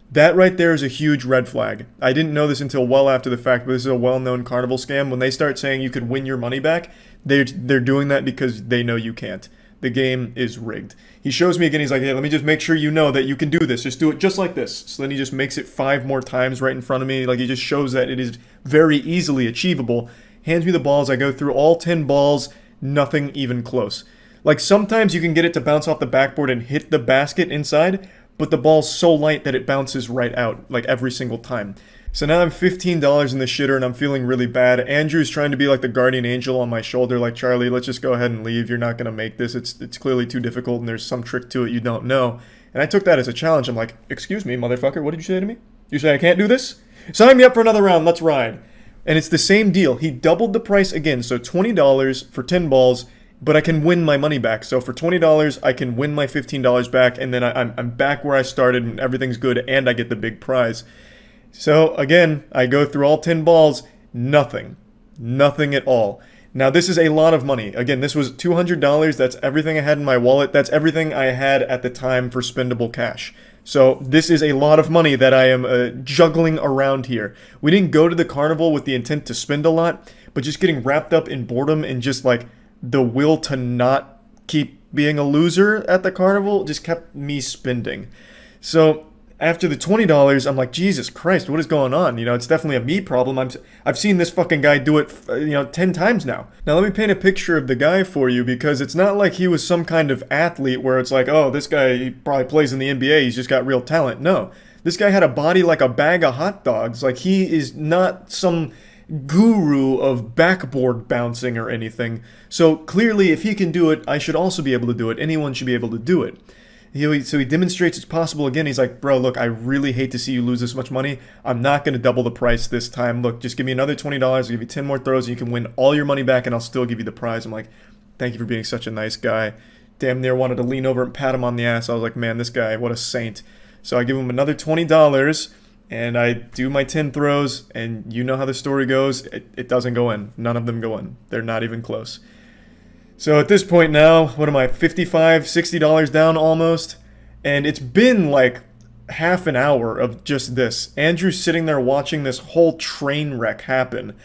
Speaker 1: That right there is a huge red flag. I didn't know this until well after the fact, but this is a well-known carnival scam. When they start saying you could win your money back, they're doing that because they know you can't. The game is rigged. He shows me again, he's like, hey, let me just make sure you know that you can do this. Just do it just like this. So then he just makes it 5 more times right in front of me. Like, he just shows that it is very easily achievable. Hands me the balls, I go through all 10 balls, nothing even close. Like, sometimes you can get it to bounce off the backboard and hit the basket inside, but the ball's so light that it bounces right out, like every single time. So now I'm $15 in the shitter and I'm feeling really bad. Andrew's trying to be like the guardian angel on my shoulder, like, Charlie, let's just go ahead and leave. You're not going to make this. It's clearly too difficult and there's some trick to it you don't know. And I took that as a challenge. I'm like, excuse me, motherfucker, what did you say to me? You say I can't do this? Sign me up for another round, let's ride. And it's the same deal. He doubled the price again, so $20 for 10 balls, but I can win my money back. So for $20, I can win my $15 back, and then I'm back where I started and everything's good, and I get the big prize. So, again, I go through all 10 balls, nothing. Nothing at all. Now, this is a lot of money. Again, this was $200. That's everything I had in my wallet. That's everything I had at the time for spendable cash. So, this is a lot of money that I am juggling around here. We didn't go to the carnival with the intent to spend a lot, but just getting wrapped up in boredom and just, like, the will to not keep being a loser at the carnival just kept me spending. So, after the $20, I'm like, Jesus Christ, what is going on? You know, it's definitely a me problem. I've seen this fucking guy do it, 10 times now. Now, let me paint a picture of the guy for you, because it's not like he was some kind of athlete where it's like, oh, this guy, he probably plays in the NBA, he's just got real talent. No, this guy had a body like a bag of hot dogs. Like, he is not some guru of backboard bouncing or anything. So, clearly, if he can do it, I should also be able to do it. Anyone should be able to do it. So he demonstrates it's possible again. He's like, bro, look, I really hate to see you lose this much money. I'm not going to double the price this time. Look, just give me another $20. I'll give you 10 more throws, and you can win all your money back, and I'll still give you the prize. I'm like, thank you for being such a nice guy. Damn near wanted to lean over and pat him on the ass. I was like, man, this guy, what a saint. So I give him another $20, and I do my 10 throws, and you know how the story goes. It doesn't go in. None of them go in. They're not even close. So at this point now, what am I, $55, $60 down almost? And it's been like half an hour of just this. Andrew's sitting there watching this whole train wreck happen.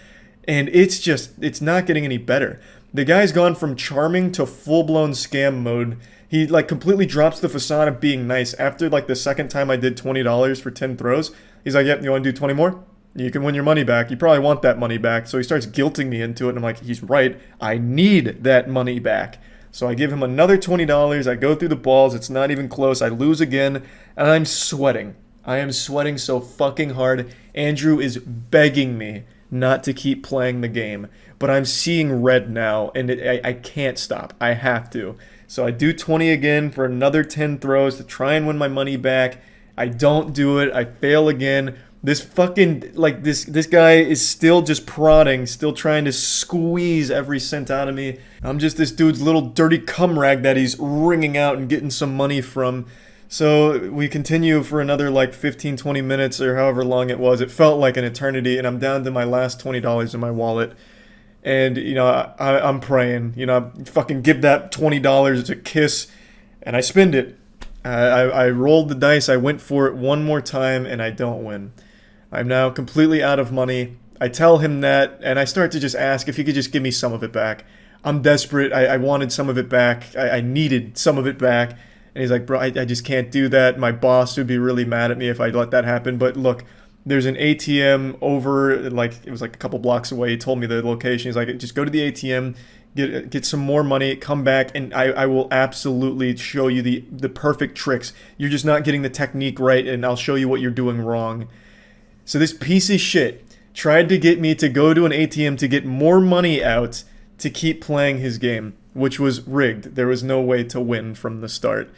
Speaker 1: And it's not getting any better. The guy's gone from charming to full-blown scam mode. He like completely drops the facade of being nice. After like the second time I did $20 for 10 throws, he's like, yep, you want to do 20 more? You can win your money back. You probably want that money back. So he starts guilting me into it, and I'm like, he's right. I need that money back. So I give him another $20. I go through the balls. It's not even close. I lose again, and I'm sweating. I am sweating so fucking hard. Andrew is begging me not to keep playing the game, but I'm seeing red now, and I can't stop. I have to. So I do 20 again for another 10 throws to try and win my money back. I don't do it. I fail again. This fucking, like, this guy is still just prodding, still trying to squeeze every cent out of me. I'm just this dude's little dirty cum rag that he's wringing out and getting some money from. So we continue for another, like, 15, 20 minutes or however long it was. It felt like an eternity, and I'm down to my last $20 in my wallet. And, you know, I'm praying, you know, fucking give that $20 a kiss, and I spend it. I rolled the dice, I went for it one more time, and I don't win. I'm now completely out of money. I tell him that, and I start to just ask if he could just give me some of it back. I'm desperate. I wanted some of it back. I needed some of it back. And he's like, bro, I just can't do that. My boss would be really mad at me if I let that happen. But look, there's an ATM over, like, it was like a couple blocks away. He told me the location. He's like, just go to the ATM, get some more money, come back, and I will absolutely show you the perfect tricks. You're just not getting the technique right, and I'll show you what you're doing wrong. So this piece of shit tried to get me to go to an ATM to get more money out to keep playing his game, which was rigged. There was no way to win from the start.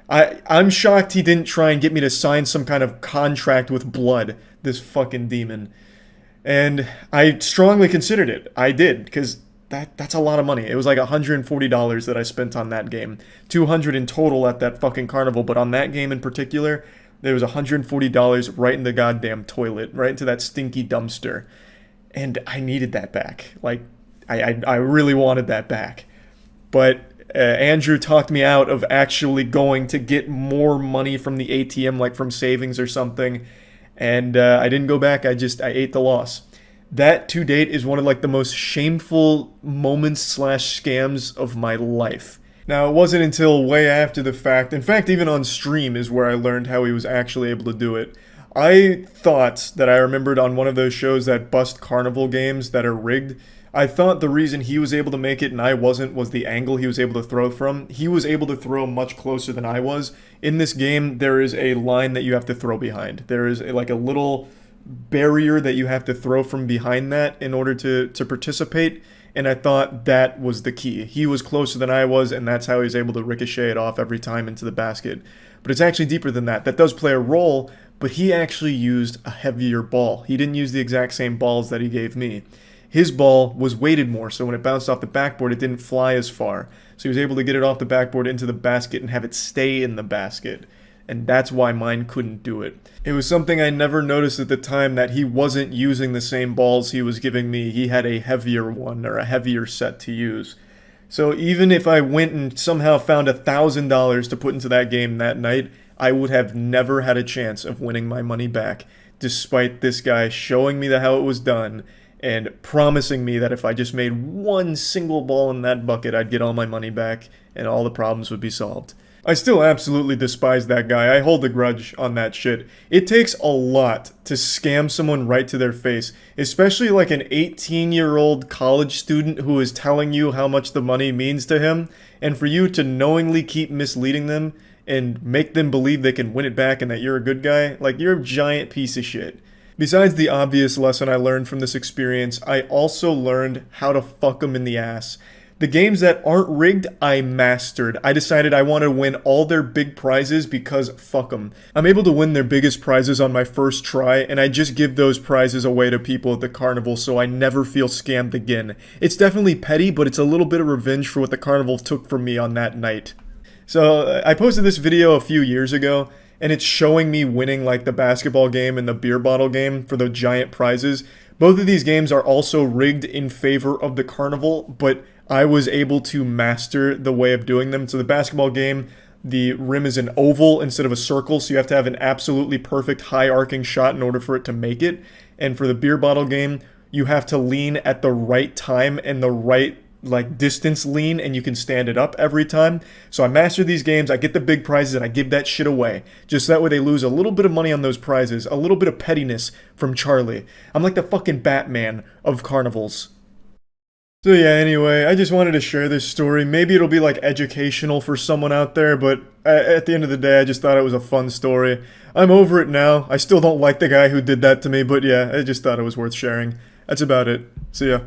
Speaker 1: I'm shocked he didn't try and get me to sign some kind of contract with blood, this fucking demon. And I strongly considered it. I did, because that's a lot of money. It was like $140 that I spent on that game. $200 in total at that fucking carnival, but on that game in particular, there was $140 right in the goddamn toilet, right into that stinky dumpster. And I needed that back. Like, I really wanted that back. But Andrew talked me out of actually going to get more money from the ATM, like from savings or something. And I didn't go back. I ate the loss. That to date is one of like the most shameful moments slash scams of my life. Now, it wasn't until way after the fact, in fact, even on stream is where I learned how he was actually able to do it. I thought that I remembered on one of those shows that bust carnival games that are rigged. I thought the reason he was able to make it and I wasn't was the angle he was able to throw from. He was able to throw much closer than I was. In this game, there is a line that you have to throw behind. There is like a little barrier that you have to throw from behind that in order to participate. And I thought that was the key. He was closer than I was, and that's how he was able to ricochet it off every time into the basket. But it's actually deeper than that. That does play a role, but he actually used a heavier ball. He didn't use the exact same balls that he gave me. His ball was weighted more, so when it bounced off the backboard, it didn't fly as far. So he was able to get it off the backboard into the basket and have it stay in the basket. And that's why mine couldn't do it. It was something I never noticed at the time, that he wasn't using the same balls he was giving me. He had a heavier one, or a heavier set to use. So even if I went and somehow found $1,000 to put into that game that night, I would have never had a chance of winning my money back, despite this guy showing me how it was done and promising me that if I just made one single ball in that bucket, I'd get all my money back and all the problems would be solved. I still absolutely despise that guy. I hold a grudge on that shit. It takes a lot to scam someone right to their face, especially like an 18-year-old college student who is telling you how much the money means to him, and for you to knowingly keep misleading them and make them believe they can win it back and that you're a good guy. Like, you're a giant piece of shit. Besides the obvious lesson I learned from this experience, I also learned how to fuck them in the ass. The games that aren't rigged, I mastered. I decided I wanted to win all their big prizes because fuck them. I'm able to win their biggest prizes on my first try, and I just give those prizes away to people at the carnival so I never feel scammed again. It's definitely petty, but it's a little bit of revenge for what the carnival took from me on that night. So, I posted this video a few years ago, and it's showing me winning like the basketball game and the beer bottle game for the giant prizes. Both of these games are also rigged in favor of the carnival, but I was able to master the way of doing them. So the basketball game, the rim is an oval instead of a circle, so you have to have an absolutely perfect high arcing shot in order for it to make it. And for the beer bottle game, you have to lean at the right time and the right like distance lean, and you can stand it up every time. So I master these games, I get the big prizes, and I give that shit away. Just that way they lose a little bit of money on those prizes, a little bit of pettiness from Charlie. I'm like the fucking Batman of carnivals. So yeah, anyway, I just wanted to share this story. Maybe it'll be like educational for someone out there, but at the end of the day, I just thought it was a fun story. I'm over it now. I still don't like the guy who did that to me, but yeah, I just thought it was worth sharing. That's about it. See ya.